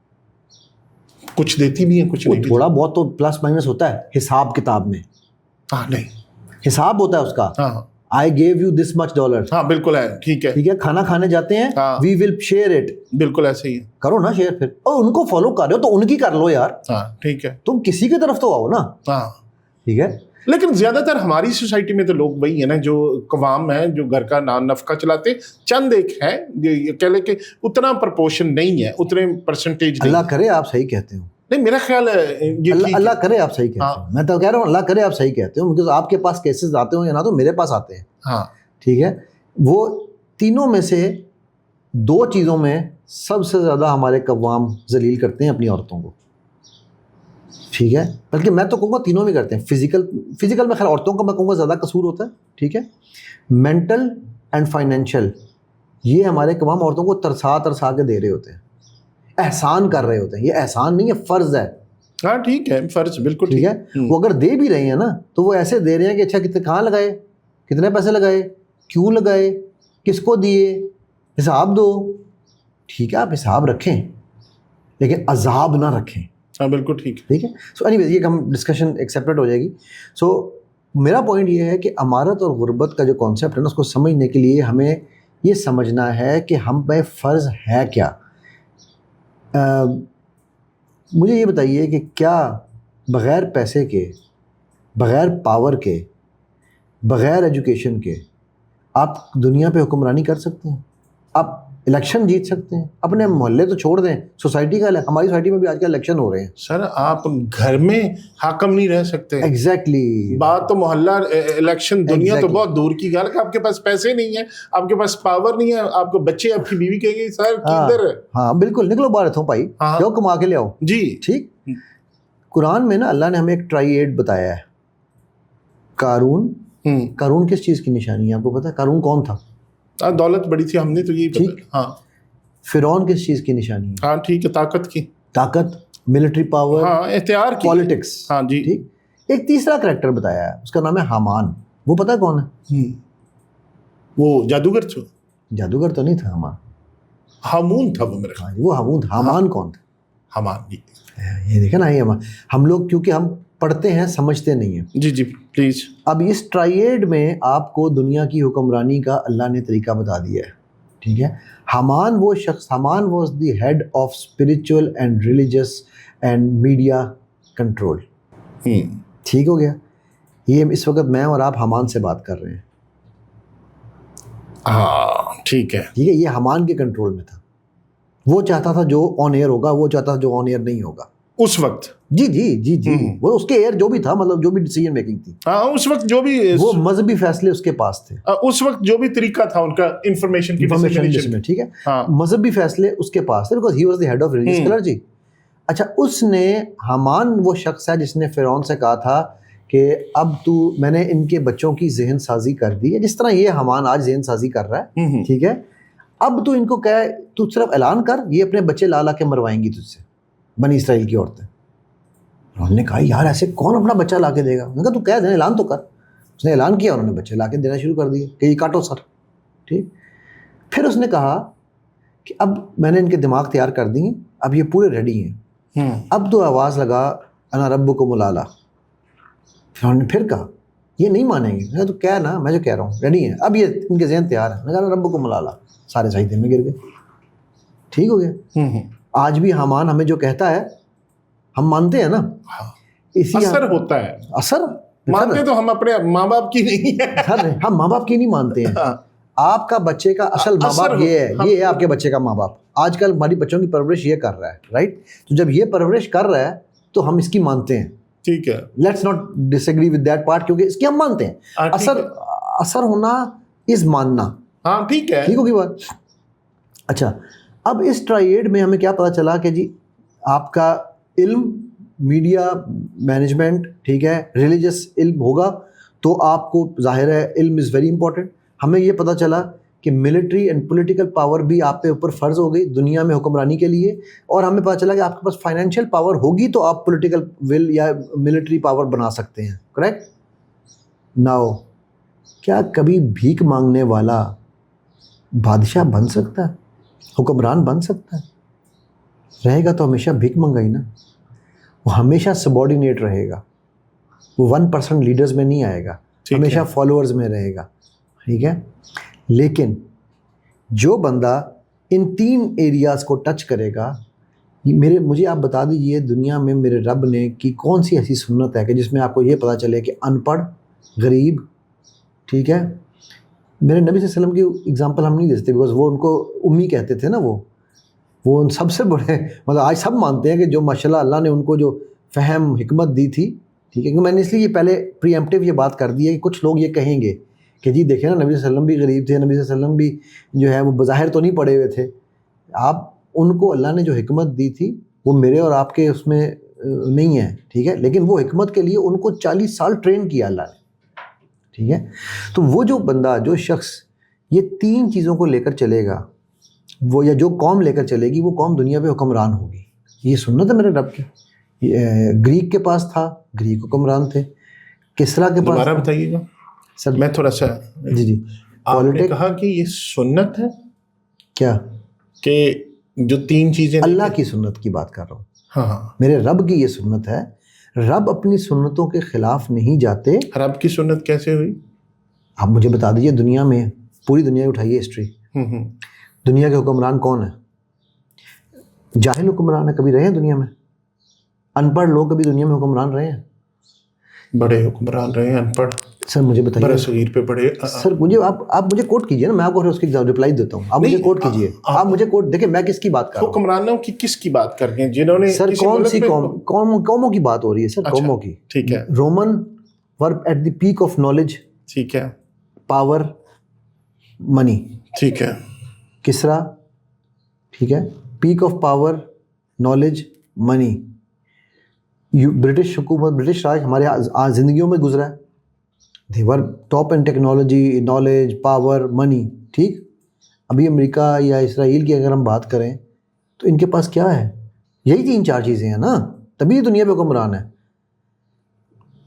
کچھ دیتی بھی ہے, کچھ نہیں. تھوڑا بہت تو پلس مائنس ہوتا ہے حساب کتاب میں. ہاں, نہیں, حساب ہوتا ہے اس کا. I gave you this much dollars. ہاں بالکل ہے, ٹھیک ہے. ٹھیک ہے, کھانا کھانے جاتے ہیں, we will share it. بالکل ایسے ہی کرو نا شیئر. پھر اور ان کو فالو کر رہے ہو تو ان کی کر لو یار. ہاں ٹھیک ہے, تم کسی کی طرف تو آؤ نا. ہاں ٹھیک ہے. لیکن زیادہ تر ہماری سوسائٹی میں تو لوگ وہی ہیں نا جو قوام ہیں, جو گھر کا نان نفقہ چلاتے. چند ایک ہے کہہ لے کہ اتنا پرپورشن نہیں ہے, اتنے پرسنٹیج. اللہ کرے آپ صحیح کہتے ہو. نہیں, میرا خیال ہے اللہ کرے آپ صحیح کہتے ہو. میں تو کہہ رہا ہوں اللہ کرے آپ صحیح کہتے ہو, کیونکہ آپ کے پاس کیسز آتے ہوں یا نہ تو میرے پاس آتے ہیں. ہاں ٹھیک ہے. وہ تینوں میں سے دو چیزوں میں سب سے زیادہ ہمارے قوام ذلیل کرتے ہیں اپنی عورتوں کو. ٹھیک ہے, بلکہ میں تو کہوں گا تینوں میں کرتے ہیں. فزیکل میں خیر عورتوں کا میں کہوں گا زیادہ قصور ہوتا ہے. ٹھیک ہے. مینٹل اینڈ فائنینشیل، یہ ہمارے تمام عورتوں کو ترسا ترسا کے دے رہے ہوتے ہیں، احسان کر رہے ہوتے ہیں. یہ احسان نہیں ہے، فرض ہے. ہاں ٹھیک ہے، فرض بالکل ٹھیک ہے. وہ اگر دے بھی رہے ہیں نا تو وہ ایسے دے رہے ہیں کہ اچھا کتنے کہاں لگائے، کتنے پیسے لگائے، کیوں لگائے، کس کو دیے، حساب دو. ٹھیک ہے آپ حساب رکھیں لیکن عذاب نہ رکھیں. ہاں بالکل ٹھیک. ٹھیک ہے. سو اینی ویز یہ ہم ڈسکشن ایک سیپریٹ ہو جائے گی. سو میرا پوائنٹ یہ ہے کہ امارت اور غربت کا جو کانسیپٹ ہے نا اس کو سمجھنے کے لیے ہمیں یہ سمجھنا ہے کہ ہم پہ فرض ہے کیا. مجھے یہ بتائیے کہ کیا بغیر پیسے کے، بغیر پاور کے، بغیر ایجوکیشن کے آپ دنیا پہ حکمرانی کر سکتے ہیں؟ آپ الیکشن جیت سکتے ہیں؟ اپنے محلے تو چھوڑ دیں، سوسائٹی کا، ہماری سوسائٹی میں بھی آج کل الیکشن ہو رہے ہیں. سر آپ گھر میں حاکم نہیں رہ سکتے. ایگزیکٹلی. بات تو محلہ الیکشن، دنیا تو بہت دور کی گل ہے. آپ کے پاس پیسے نہیں ہیں، آپ کے پاس پاور نہیں ہے، آپ کو بچے، آپ کی بیوی کہے گی سر کدھر. ہاں بالکل، نکلو باہر تھوں بھائی، جاؤ کما کے لے آؤ. جی ٹھیک. قرآن میں نا اللہ نے ہمیں ایک ٹرائیڈ بتایا ہے. قارون کس چیز کی نشانی ہے آپ کو پتا ہے؟ قارون کون تھا؟ دولت بڑی تھی، ہم نے تو یہی پتا. ہاں. فرعون کس چیز کی نشانی ہے؟ ہاں ٹھیک ہے، طاقت کی. طاقت، ملٹری پاور، ہاں اختیار کی، پالیٹکس. ہاں جی. ٹھیک. ایک تیسرا کریکٹر بتایا ہے، اس کا نام ہے حامان. وہ پتا کون ہے؟ وہ جادوگر تھا. جادوگر تو نہیں تھا، حامان. ہامون تھا وہ میرے خیال. وہ ہامون تھا. حامان کون تھا؟ حامان جی. یہ دیکھیں نا، یہ ہم لوگ کیونکہ ہم پڑھتے ہیں سمجھتے نہیں ہیں. جی جی پلیز. اب اس ٹرائیڈ میں آپ کو دنیا کی حکمرانی کا اللہ نے طریقہ بتا دیا ہے. ٹھیک ہے. حامان وہ شخص، Haman was the head of spiritual and religious and media control. ٹھیک ہو گیا. یہ اس وقت میں اور آپ حامان سے بات کر رہے ہیں. ہاں ٹھیک ہے. ٹھیک ہے. یہ حامان کے کنٹرول میں تھا. وہ چاہتا تھا جو آن ایئر ہوگا، وہ چاہتا تھا جو آن ایئر نہیں ہوگا اس وقت. جی جی جی جی. وہ اس کے ایئر جو بھی تھا، مطلب جو بھی ڈیسیجن میکنگ تھی، ہاں اس وقت جو بھی وہ مذہبی فیصلے اس کے پاس تھے. اس وقت جو بھی طریقہ تھا ان کا انفارمیشن کی میں. ٹھیک ہے. مذہبی فیصلے اس کے پاس تھے because he was the head of religious clergy. اچھا، اس نے، حامان وہ شخص ہے جس نے فرعون سے کہا تھا کہ اب میں نے ان کے بچوں کی ذہن سازی کر دی ہے، جس طرح یہ حامان آج ذہن سازی کر رہا ہے. ٹھیک ہے. اب تو ان کو کہے تو صرف اعلان کر، یہ اپنے بچے لا کے مروائیں گی تجھ سے، بنی اسرائیل کی عورتیں. انہوں نے کہا یار ایسے کون اپنا بچہ لا کے دے گا؟ میں کہا تو کہہ دیں، اعلان تو کر. اس نے اعلان کیا، انہوں نے بچے لا کے دینا شروع کر دیے کہ یہ کاٹو سر. ٹھیک. پھر اس نے کہا کہ اب میں نے ان کے دماغ تیار کر دی ہیں، اب یہ پورے ریڈی ہیں. اب تو آواز لگا انا ربکم الاعلی. پھر انہوں نے پھر کہا یہ نہیں مانیں گے. میں تو کہہ نا، میں جو کہہ رہا ہوں ریڈی ہیں، اب یہ ان کے ذہن تیار ہے. میں کہا ربکم الاعلی، سارے سجدے میں گر گئے. ٹھیک ہو گیا. آج بھی حامان ہمیں جو کہتا ہے ہم مانتے ہیں نا. اثر ہوتا ہے. اثر مانتے تو ہم اپنے ماں باپ کی نہیں ہے. ہم ماں باپ کی نہیں مانتے ہیں. آپ کا بچے کا اصل ماں باپ یہ ہے آپ کے بچے کا ماں باپ. آج کل ہماری بچوں کی پرورش یہ کر رہا ہے، رائٹ. تو جب یہ پرورش کر رہا ہے تو ہم اس کی مانتے ہیں. ٹھیک ہے. Let's not disagree with that part, کیونکہ اس کی ہم مانتے ہیں. اثر ہونا از ماننا. ہاں ٹھیک ہے. ٹھیک ہوگی بات. اچھا، اب اس ٹرائیڈ میں ہمیں کیا پتا چلا کہ جی آپ کا علم، میڈیا مینجمنٹ، ٹھیک ہے، ریلیجس علم ہوگا تو آپ کو ظاہر ہے علم از ویری امپورٹنٹ. ہمیں یہ پتہ چلا کہ ملٹری اینڈ پولیٹیکل پاور بھی آپ پہ اوپر فرض ہو گئی دنیا میں حکمرانی کے لیے. اور ہمیں پتہ چلا کہ آپ کے پاس فائنینشیل پاور ہوگی تو آپ پولیٹیکل ول یا ملٹری پاور بنا سکتے ہیں. کریکٹ. ناؤ کیا کبھی بھیک مانگنے والا بادشاہ بن سکتا ہے، حکمران بن سکتا ہے؟ رہے گا تو ہمیشہ بھیک منگائی نا. وہ ہمیشہ سبارڈینیٹ رہے گا، وہ 1% لیڈرز میں نہیں آئے گا، ہمیشہ فالوورز میں رہے گا. ٹھیک ہے. لیکن جو بندہ ان 3 ایریاز کو ٹچ کرے گا، مجھے آپ بتا دیجیے دنیا میں میرے رب نے کی کون سی ایسی سنت ہے کہ جس میں آپ کو یہ پتہ چلے کہ ان پڑھ، غریب، ٹھیک ہے. میرے نبی صلی اللہ علیہ وسلم کی اگزامپل ہم نہیں دے سکتے بیکاز وہ ان کو امی کہتے تھے نا. وہ ان سب سے بڑے، مطلب آج سب مانتے ہیں کہ جو ماشاءاللہ اللہ نے ان کو جو فہم حکمت دی تھی. ٹھیک ہے. کیونکہ میں نے اس لیے یہ پہلے پری ایمپٹیو یہ بات کر دی ہے کہ کچھ لوگ یہ کہیں گے کہ جی دیکھیں نا نبی صلی اللہ علیہ وسلم بھی غریب تھے، نبی صلی اللہ علیہ وسلم بھی جو ہے وہ بظاہر تو نہیں پڑے ہوئے تھے. آپ ان کو اللہ نے جو حکمت دی تھی وہ میرے اور آپ کے اس میں نہیں ہے. ٹھیک ہے. لیکن وہ حکمت کے لیے ان کو 40 سال ٹرین کیا اللہ نے. ٹھیک ہے. تو وہ جو بندہ، جو شخص یہ تین چیزوں کو لے کر چلے گا وہ، یا جو قوم لے کر چلے گی وہ قوم دنیا پہ حکمران ہوگی. یہ سنت ہے میرے رب کی. گریک کے پاس تھا، گریک حکمران تھے. کسرا کے پاس. دوبارہ بتائیے گا سر. میں تھوڑا سا. جی آپ نے کہا کہ یہ سنت ہے کیا؟ کہ جو تین چیزیں اللہ کی سنت کی بات کر رہا ہوں. ہاں میرے رب کی یہ سنت ہے. رب اپنی سنتوں کے خلاف نہیں جاتے. رب کی سنت کیسے ہوئی؟ آپ مجھے بتا دیجیے، دنیا میں پوری دنیا اٹھائیے ہسٹری، دنیا کے حکمران کون ہیں؟ جاہل حکمران ہے. کبھی رہے ہیں دنیا میں؟ ان پڑھ لوگ کبھی دنیا میں حکمران رہے ہیں؟ بڑے حکمران رہے ہیں ان پڑھ. سر مجھے بتائیے، برے صغیر پہ بڑے. سر مجھے آپ مجھے کوٹ کیجیے نا، میں آپ کو اس کی رپلائی دیتا ہوں. آپ مجھے کوٹ کیجیے. آپ مجھے کوٹ دیکھیں میں کس کی بات کر رہا ہوں. حکمرانوں کی کس کی بات کر رہے ہیں؟ جنہوں نے سر کون سی قوموں کی بات ہو رہی ہے سر؟ قوموں کی. ٹھیک ہے. Roman were at the peak of knowledge. ٹھیک ہے. Power, money. ٹھیک ہے. کسرا. ٹھیک ہے. Peak of power, knowledge, money. British حکومت، برٹش راج ہمارے زندگیوں میں گزرا ہے. they were top in technology, knowledge, power, money. ٹھیک. ابھی امریکہ یا اسرائیل کی اگر ہم بات کریں تو ان کے پاس کیا ہے؟ یہی تین چار چیزیں ہیں نا، تبھی دنیا پہ حکمران ہے.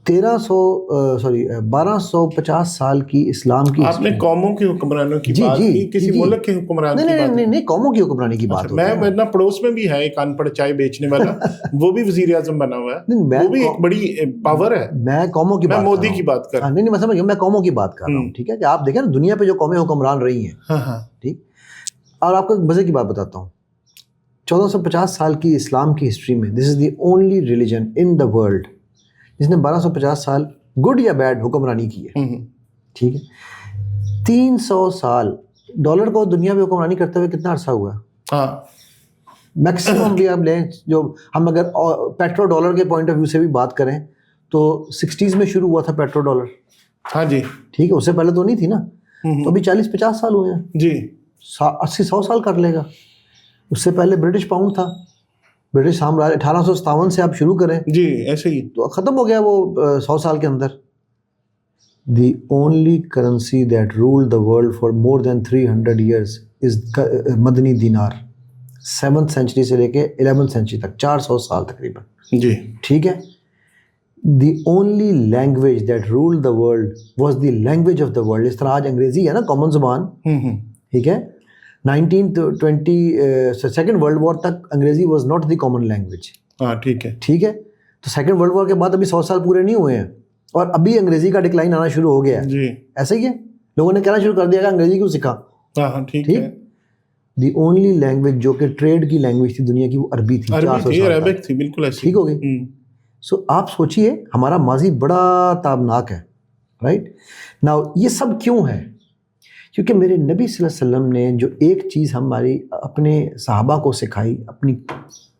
1250 سال کی اسلام کی. آپ نے قوموں کی حکمرانوں کی بات کی، کسی ملک کے حکمران کی بات نہیں، قوموں کی حکمرانی کی بات. میں ورنہ پڑوس میں بھی ہے ایک ان پڑھ چائے بیچنے والا، وہ بھی وزیر اعظم بنا ہوا ہے، وہ بھی ایک بڑی پاور ہے. میں قوموں کی بات، میں مودی کی بات کر رہا ہوں. نہیں میں سمجھ گیا، میں قوموں کی بات کر رہا ہوں. ٹھیک ہے کہ آپ دیکھیں نا دنیا پہ جو قومیں حکمران رہی ہیں. ہاں ٹھیک. اور آپ کو مزے کی بات بتاتا ہوں. 1450 سال کی اسلام کی ہسٹری میں this is the only religion in the world جس نے 1250 سال گڈ یا بیڈ حکمرانی کی ہے. ٹھیک ہے. 300 سال ڈالر کو دنیا میں حکمرانی کرتے ہوئے کتنا عرصہ ہوا؟ ہاں میکسیمم بھی آپ لیں، جو ہم اگر پیٹرو ڈالر کے پوائنٹ آف ویو سے بھی بات کریں تو 60s میں شروع ہوا تھا پیٹرو ڈالر. ہاں جی. ٹھیک ہے. اس سے پہلے تو نہیں تھی نا. تو ابھی 40-50 سال ہوئے ہیں. جی. 80-100 سال کر لے گا. اس سے پہلے برٹش پاؤنڈ تھا، برٹش سامراج 1857 سے آپ شروع کریں جی ایسے ہی تو ختم ہو گیا وہ 100 سال کے اندر. The only currency that rule the world for more than 300 years is مدنی دینار. 7th سینچری سے لے کے 11th سینچری تک 400 سال تقریباً. جی. ٹھیک ہے. The only language that rule the world was the language of the world. اس طرح آج انگریزی ہے نا کامن زبان. ٹھیک ہے. 1920 سیکنڈ ورلڈ وار تک انگریزی was not the common language. ہاں ٹھیک ہے. ٹھیک ہے. تو سیکنڈ ورلڈ وار کے بعد ابھی 100 سال پورے نہیں ہوئے ہیں اور ابھی انگریزی کا ڈکلائن آنا شروع ہو گیا ہے. جی ایسا ہی ہے. لوگوں نے کہنا شروع کر دیا کہ انگریزی کیوں سیکھا. ہاں ٹھیک ہے. دی اونلی لینگویج جو کہ ٹریڈ کی لینگویج تھی دنیا کی وہ عربی تھی. عربک تھی بالکل ایسی. ٹھیک ہو گئی. سو آپ سوچئے ہمارا ماضی بڑا تابناک ہے. رائٹ ناؤ یہ سب کیوں ہے؟ کیونکہ میرے نبی صلی اللہ علیہ وسلم نے جو ایک چیز ہماری اپنے صحابہ کو سکھائی،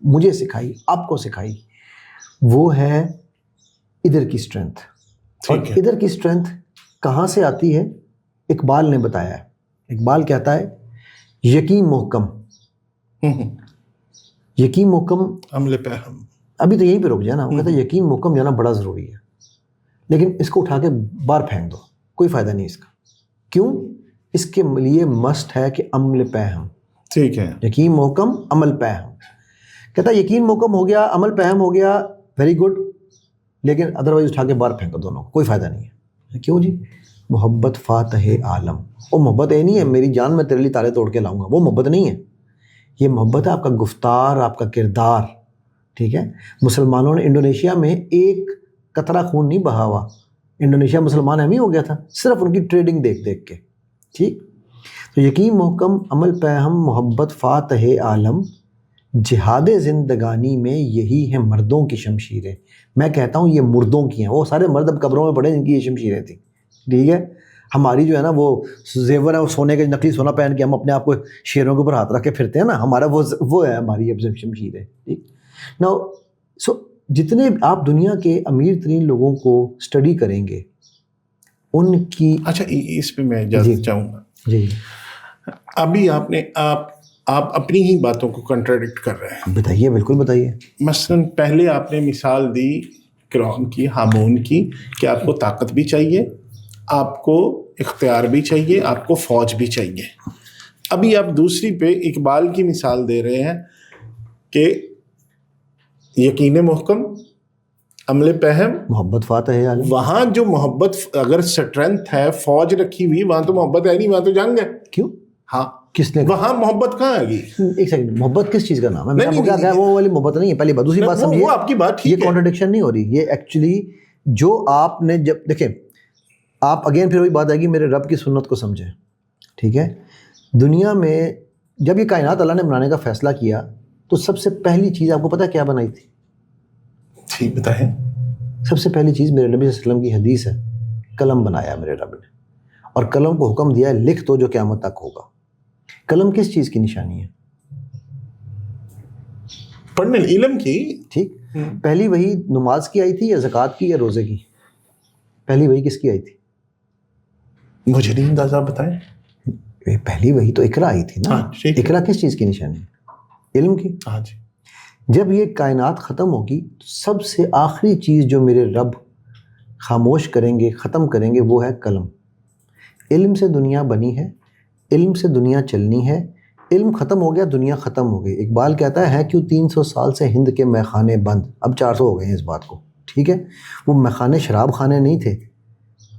مجھے سکھائی، آپ کو سکھائی، وہ ہے ادھر کی اسٹرینتھ. اور ادھر کی اسٹرینتھ کہاں سے آتی ہے؟ اقبال نے بتایا ہے. اقبال کہتا ہے یقین محکم. یقین محکم عمل پہ ہم ابھی تو یہیں پہ رک جائے نا. وہ کہتا ہے یقین محکم جانا بڑا ضروری ہے، لیکن اس کو اٹھا کے باہر پھینک دو، کوئی فائدہ نہیں اس کا. کیوں؟ اس کے لیے مسٹ ہے کہ عمل پہ ہم. ٹھیک ہے. یقین محکم عمل پہ ہم. کہتا ہے یقین محکم ہو گیا، عمل پہ ہم ہو گیا، ویری گڈ، لیکن ادروائز اٹھا کے باہر پھینکو دونوں کو، کوئی فائدہ نہیں ہے. کیوں جی؟ محبت فاتح عالم. وہ محبت یہ نہیں ہے میری جان میں تیرے لیے تالے توڑ کے لاؤں گا، وہ محبت نہیں ہے. یہ محبت ہے آپ کا گفتار، آپ کا کردار. ٹھیک ہے. مسلمانوں نے انڈونیشیا میں ایک قطرہ خون نہیں بہا ہوا. انڈونیشیا مسلمان اہم ہی ہو گیا تھا صرف ان کی ٹریڈنگ دیکھ دیکھ کے. ٹھیک. تو یقین محکم عمل پہ ہم محبت فاتح عالم. جہاد زندگانی میں یہی ہیں مردوں کی شمشیریں. میں کہتا ہوں یہ مردوں کی ہیں. وہ سارے مرد اب قبروں میں پڑے جن کی یہ شمشیریں تھیں. ٹھیک ہے. ہماری جو ہے نا وہ زیور ہے، وہ سونے کے نقلی سونا پہن کے ہم اپنے آپ کو شیروں کے اوپر ہاتھ رکھ کے پھرتے ہیں نا، ہمارا وہ ہے ہماری اب شمشیریں. ٹھیک. نا سو جتنے آپ دنیا کے امیر ترین لوگوں کو اسٹڈی کریں گے ان کی. اچھا اس پہ میں اجازت چاہوں گا. جی. ابھی آپ اپنی ہی باتوں کو کنٹراڈکٹ کر رہے ہیں. بتائیے. بالکل بتائیے. مثلاً پہلے آپ نے مثال دی فرعون کی، ہامون کی، کہ آپ کو طاقت بھی چاہیے، آپ کو اختیار بھی چاہیے, آپ کو فوج بھی چاہیے. ابھی آپ دوسری پہ اقبال کی مثال دے رہے ہیں کہ یقین محکم عمل پہم محبت فاتح ہے عالم. وہاں جو محبت, اگر اسٹرینتھ ہے فوج رکھی ہوئی, وہاں تو محبت ہے نہیں, وہاں تو جنگ ہے. کیوں؟ ہاں, کس نے وہاں محبت کہاں آئے گی؟ ایک سیکنڈ, محبت کس چیز کا نام ہے؟ میں نہیں, آپ کو کیا وہ والی محبت نہیں ہے. پہلی بات. دوسری بات سمجھیے, وہ آپ کی بات یہ ٹھیک ہے, کانٹرڈکشن نہیں ہو رہی. یہ ایکچولی جو آپ نے جب دیکھیں, آپ اگین پھر وہی بات آئے گی, میرے رب کی سنت کو سمجھیں. ٹھیک ہے, دنیا میں جب یہ کائنات اللہ نے بنانے کا فیصلہ کیا تو سب سے پہلی چیز آپ کو پتہ کیا بنائی تھی؟ ٹھیک بتائیں. سب سے پہلی چیز میرے نبی صلی اللہ علیہ وسلم کی حدیث ہے, قلم بنایا میرے رب نے, اور قلم کو حکم دیا ہے لکھ تو جو قیامت تک ہوگا. قلم کس چیز کی نشانی ہے؟ پڑھنے علم کی. ٹھیک, پہلی وہی نماز کی آئی تھی یا زکوٰۃ کی یا روزے کی؟ پہلی وہی کس کی آئی تھی؟ مجھے نہیں اندازہ, بتائیں. پہلی وہی تو اقرا آئی تھی نا. اقرا کس چیز کی نشانی ہے؟ علم کی. ہاں جی. جب یہ کائنات ختم ہوگی تو سب سے آخری چیز جو میرے رب خاموش کریں گے, ختم کریں گے, وہ ہے قلم. علم سے دنیا بنی ہے, علم سے دنیا چلنی ہے. علم ختم ہو گیا, دنیا ختم ہو گئی. اقبال کہتا ہے کیوں 300 سال سے ہند کے میخانے بند, اب 400 ہو گئے ہیں اس بات کو. ٹھیک ہے, وہ میخانے شراب خانے نہیں تھے.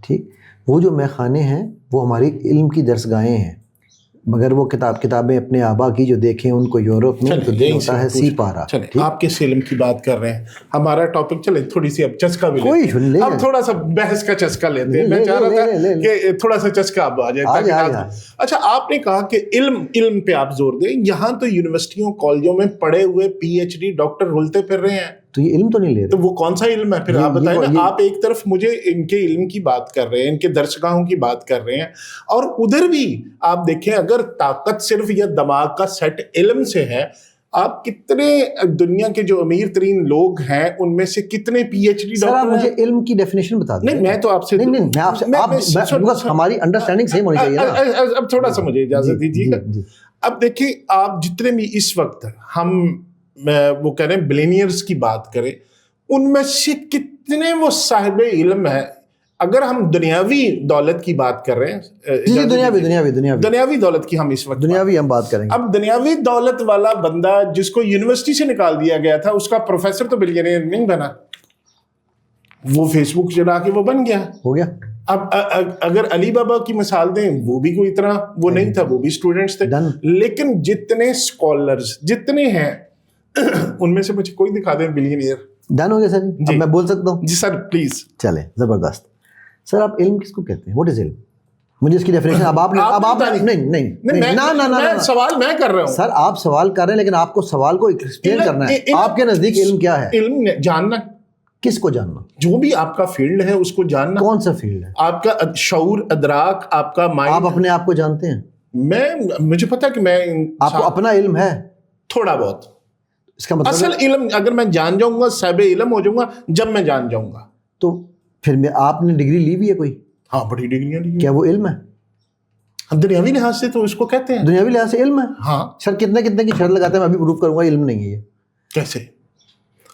ٹھیک, وہ جو میخانے ہیں وہ ہماری علم کی درسگاہیں ہیں. مگر وہ کتابیں اپنے آبا کی جو دیکھیں ان کو یورپ میں تو دل ہوتا ہے سی پارا. آپ کس علم کی بات کر رہے ہیں؟ ہمارا ٹاپک چلے تھوڑی سی اب چسکا بھی کوئی سن لے, اب تھوڑا سا بحث کا چسکا لیتے ہیں. میں چاہ رہا تھا کہ تھوڑا سا چسکا اب آ جائے. اچھا, آپ نے کہا کہ علم پہ آپ زور دیں. یہاں تو یونیورسٹیوں کالجوں میں پڑھے ہوئے PhD ڈاکٹر رولتے پھر رہے ہیں, تو یہ علم تو نہیں لے رہے. تو وہ کون سا علم ہے پھر؟ آپ بتائیں نا. آپ ایک طرف مجھے ان کے علم کی بات کر رہے ہیں, ان کے درسگاہوں کی بات کر رہے ہیں, اور ادھر بھی آپ دیکھیں اگر طاقت صرف یا دماغ کا سیٹ علم سے ہے, آپ کتنے دنیا کے جو امیر ترین لوگ ہیں ان میں سے کتنے PhD ڈاکٹر ہیں؟ مجھے علم کی ڈیفینیشن بتا دیں. نہیں, میں تو آپ سے ہماری انڈرسٹینڈنگ سیم ہونی چاہیے نا. اب تھوڑا سا مجھے اجازت دیجیے. اب دیکھیں, آپ جتنے بھی اس وقت ہم وہ کہہ رہے ہیں بلینئرز کی بات کریں, ان میں سے کتنے وہ صاحب علم ہیں. اگر ہم دنیاوی دولت کی بات کر رہے ہیں, دنیاوی دولت کی ہم اس وقت دنیاوی ہم بات کریں گے. اب دنیاوی دولت والا بندہ جس کو یونیورسٹی سے نکال دیا گیا تھا, اس کا پروفیسر تو بلینئر نہیں بنا, وہ فیس بک چلا کے وہ بن گیا, ہو گیا. اب اگر علی بابا کی مثال دیں, وہ بھی کوئی اتنا وہ نہیں تھا, وہ بھی اسٹوڈنٹس تھے. لیکن جتنے اسکالرز جتنے ہیں ان میں سے مجھے کوئی دکھا دیں بلینئر. ڈن ہو گیا سر. اب میں بول سکتا ہوں؟ جی سر پلیز. چلے, زبردست. سر آپ علم کس کو کہتے ہیں؟ واٹ از علم؟ مجھے اس کی ڈیفینیشن اب آپ نہیں سوال میں کر رہا ہوں سر. آپ سوال کر رہے ہیں لیکن آپ کو سوال کو ایکسپلین کرنا ہے. آپ کے نزدیک علم کیا ہے؟ علم جاننا. کس کو جاننا؟ جو بھی آپ کا فیلڈ ہے اس کو جاننا. کون سا فیلڈ ہے؟ آپ کا شعور, ادراک, آپ کا مائنڈ. آپ اپنے آپ کو جانتے ہیں؟ مجھے پتا کہ میں, آپ کو اپنا علم ہے تھوڑا بہت. اس کا مطلب اصل علم اگر میں جان جاؤں گا, صاحب علم ہو جاؤں گا جب میں جان جاؤں گا. تو پھر آپ نے ڈگری لی بھی ہے کوئی؟ ہاں, بڑی ڈگریاں لی. کیا وہ علم ہے؟ دنیاوی لحاظ سے تو اس کو کہتے ہیں. دنیاوی لحاظ سے علم ہے. ہاں سر, کتنے کی شرط لگاتے ہیں, میں ابھی پروف کروں گا علم نہیں ہے یہ. کیسے؟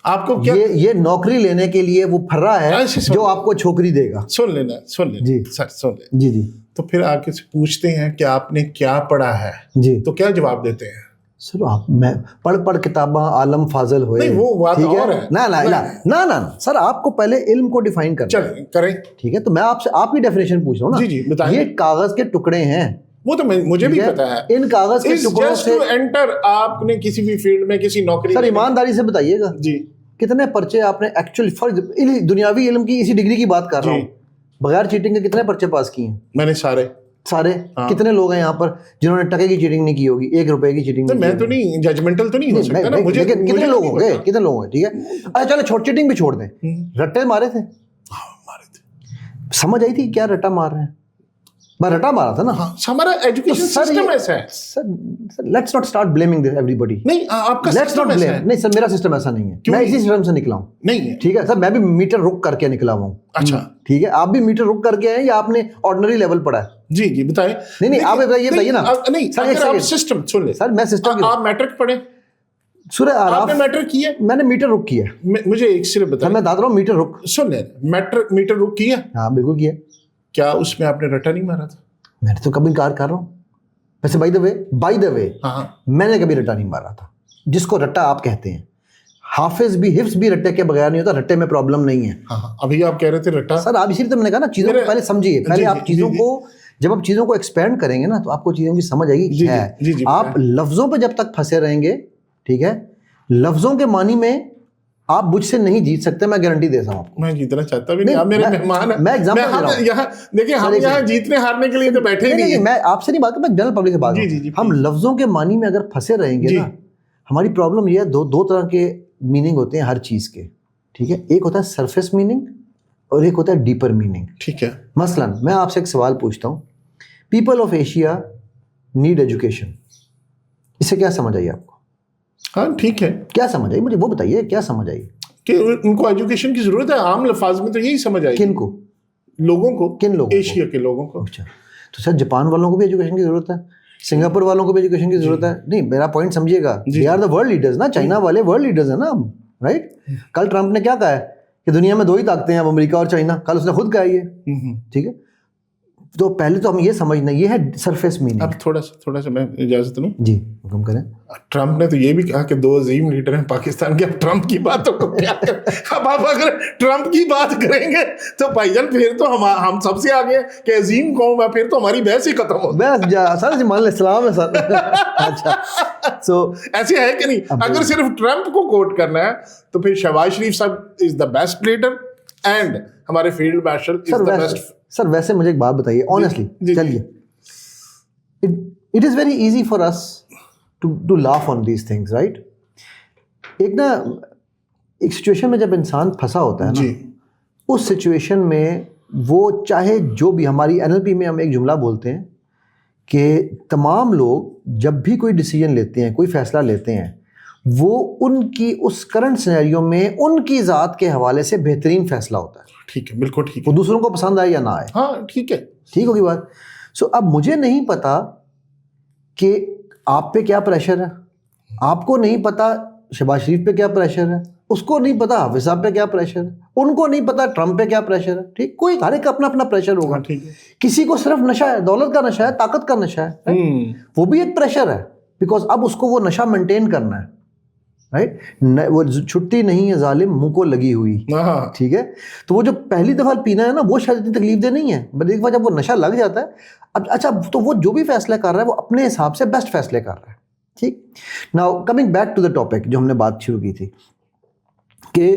آپ کو کیا یہ نوکری لینے کے لیے وہ پھرا ہے جو آپ کو چھوکری دے گا. سن لینا جی سر, سن لیں. جی جی. تو پھر آپ سے پوچھتے ہیں کہ آپ نے کیا پڑھا ہے, جی, تو کیا جواب دیتے ہیں؟ سر آپ میں پڑھ کتاباں عالم فاضل ہوئے. نہیں, وہ بات اور ہے. نا سر, آپ کو پہلے علم کو ڈیفائن کرنا. چلیں کریں. ٹھیک ہے, تو میں آپ سے آپ کی ڈیفینیشن پوچھ رہا ہوں نا. جی بتائیں. یہ کاغذ کے ٹکڑے ہیں. وہ تو مجھے بھی پتا ہے. ان کاغذ کے ٹکڑوں سے انٹر آپ نے کسی بھی فیلڈ میں کسی نوکری. سر ایمانداری سے بتائیے گا جی, کتنے پرچے آپ نے ایکچولی فرض دنیاوی علم کی اسی ڈگری کی بات کر رہا ہوں, بغیر چیٹنگ کے کتنے پرچے پاس کیے ہیں؟ میں نے سارے. کتنے لوگ ہیں یہاں پر جنہوں نے ٹکے کی چیٹنگ نہیں کی ہوگی, 1 روپے کی چیٹنگ؟ میں تو نہیں ججمنٹل تو نہیں ہو سکتا نا. مجھے کتنے لوگ ہوں گے, کتنے لوگ ہیں. ٹھیک ہے, اچھا چلو چیٹنگ بھی چھوڑ دیں, رٹے مارے تھے. سمجھ آئی تھی کیا رٹا مار رہے ہیں؟ میں رٹا مارا تھا نا. ہمارا ایجوکیشن سسٹم ایسا ہے. Sir let's not start blaming everybody. نہیں, آپ کا سسٹم ایسا ہے. نہیں سر, میرا سسٹم ایسا نہیں ہے. میں اسی سسٹم سے نکلا ہوں. نہیں ٹھیک ہے سر, میں بھی میٹر رک کر کے نکلا ہوں. اچھا ٹھیک ہے, آپ بھی میٹر رک کر کے ہیں یا آپ نے آرڈنری لیول پڑھا ہے؟ جی بتائیں. نہیں آپ یہ بتائیے نا. نہیں سر, سسٹم سن لیں. سر میں سسٹم, آپ میٹرک پڑھیں. سورہ اعراف آپ نے میٹرک کیا؟ میں نے میٹر رک کیا. مجھے ایک صرف بتائیں. میں بتا رہا ہوں میٹر رک. سن لیں, میٹر رک کیا. ہاں بالکل کیا. کیا اس میں آپ نے رٹا نہیں مارا تھا؟ میں نے تو کبھی انکار کر رہا ہوں. ویسے بائی دا وے ہاں میں نے کبھی رٹا نہیں مارا تھا. جس کو رٹا آپ کہتے ہیں, حافظ بھی حفظ بھی رٹے کے بغیر نہیں ہوتا. رٹے میں پرابلم نہیں ہے. ہاں ابھی آپ کہہ رہے تھے رٹا. سر آپ اسی لیے تو میں نے کہا نا, چیزوں کو پہلے سمجھیے. پہلے آپ چیزوں کو, جب آپ چیزوں کو ایکسپینڈ کریں گے نا تو آپ کو چیزوں کی سمجھ آئے گی. آپ لفظوں پہ جب تک پھنسے رہیں گے, ٹھیک ہے, لفظوں کے معنی میں آپ مجھ سے نہیں جیت سکتے, میں گارنٹی دیتا ہوں آپ کو. میں جیتنا چاہتا بھی نہیں, آپ میرے مہمان ہیں. میں ایگزامپل دے رہا ہوں. یہاں دیکھیں, ہم یہاں جیتنے ہارنے کے لیے تو بیٹھے ہی نہیں. میں آپ سے نہیں بات کر, میں جنرل پبلک سے بات کروں. ہم لفظوں کے معنی میں اگر پھنسے رہیں گے نا, ہماری پرابلم یہ ہے, دو طرح کے میننگ ہوتے ہیں ہر چیز کے, ٹھیک ہے. ایک ہوتا ہے سرفیس میننگ اور ایک ہوتا ہے ڈیپر میننگ. ٹھیک ہے. مثلا میں آپ سے ایک سوال پوچھتا ہوں, people of Asia need education, اس سے کیا سمجھ آئی آپ کو؟ ہاں ٹھیک ہے, کیا سمجھ آئی مجھے وہ بتائیے, کیا سمجھ آئی کہ ان کو ایجوکیشن کی ضرورت ہے. عام لفاظ میں تو یہی سمجھ آئی. کن کو؟ لوگوں کو. کن لوگوں؟ ایشیا کے لوگوں کو. اچھا, تو سر جاپان والوں کو بھی ایجوکیشن کی ضرورت ہے, سنگاپور والوں کو بھی ایجوکیشن کی ضرورت ہے. نہیں, میرا پوائنٹ سمجھیے گا, they are the world leaders نا, چائنا والے ورلڈ لیڈرز ہیں نا, رائٹ. کل ٹرمپ نے کیا کہا ہے کہ دنیا میں 2 ہی طاقتیں ہیں, اب امریکہ اور چائنا. کل اس نے خود کہا یہ, ٹھیک ہے. تو پہلے تو ہم یہ سمجھنا, یہ ہے سرفیس میننگ. اب تھوڑا سا میں اجازت لوں. جی حکم کریں. ٹرمپ نے تو یہ بھی کہا کہ 2 عظیم لیڈر ہیں پاکستان کے. اب ٹرمپ کی باتوں کو کیا کریں؟ اب آپ اگر ٹرمپ کی بات کریں گے تو بھائی جان پھر تو ہم سب سے آگے کہ عظیم قوم ہے, پھر تو ہماری بحث ہی ختم ہو. بس سر جی مان السلام ہے سر. اچھا سو ایسے ہے کہ نہیں, اگر صرف ٹرمپ کو کوٹ کرنا ہے تو پھر شہباز شریف صاحب is the best leader and ہمارے field marshal is the best. Sir ویسے مجھے ایک بات بتائیے آنیسٹلی, چلیے, it is very easy for us to laugh on these things, right. ایک نا ایک سچویشن میں جب انسان پھنسا ہوتا ہے نا, اس سچویشن میں وہ چاہے جو بھی, ہماری NLP میں ہم ایک جملہ بولتے ہیں کہ تمام لوگ جب بھی کوئی ڈیسیجن لیتے ہیں, کوئی فیصلہ لیتے ہیں, وہ ان کی اس کرنٹ سینیریو میں ان کی ذات کے حوالے سے بہترین فیصلہ ہوتا ہے. ٹھیک ہے, بالکل ٹھیک ہے. وہ دوسروں کو پسند آئے یا نہ آئے, ہاں ٹھیک ہے, ٹھیک ہوگی بات. سو اب مجھے نہیں پتا کہ آپ پہ کیا پریشر ہے, آپ کو نہیں پتا شہباز شریف پہ کیا پریشر ہے, اس کو نہیں پتا حافظ صاحب پہ کیا پریشر ہے, ان کو نہیں پتا ٹرمپ پہ کیا پریشر ہے. ٹھیک, کوئی ہر ایک اپنا اپنا پریشر ہوگا. کسی کو صرف نشہ ہے, دولت کا نشہ ہے, طاقت کا نشہ ہے, وہ بھی ایک پریشر ہے, بیکاز اب اس کو وہ نشہ مینٹین کرنا ہے, رائٹ. وہ چھٹی نہیں ہے ظالم منہ کو لگی ہوئی, ٹھیک ہے. تو وہ جو پہلی دفعہ پینا ہے نا, وہ شاید اتنی تکلیف دہ نہیں ہے, بٹ ایک بار جب وہ نشہ لگ جاتا ہے, اب اچھا تو وہ جو بھی فیصلہ کر رہا ہے وہ اپنے حساب سے بیسٹ فیصلے کر رہا ہے. ٹھیک. Now coming back to the topic جو ہم نے بات شروع کی تھی, کہ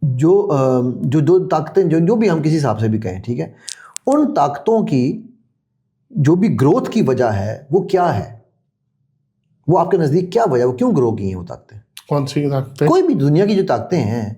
جو طاقتیں جو بھی ہم کسی حساب سے بھی کہیں, ٹھیک ہے, ان طاقتوں کی جو بھی گروتھ کی وجہ ہے وہ کیا ہے, وہ آپ کے نزدیک کیا وجہ, وہ کیوں گرو کی ہیں وہ طاقتیں؟ کون سی طاقتیں؟ کوئی بھی دنیا کی جو طاقتیں ہیں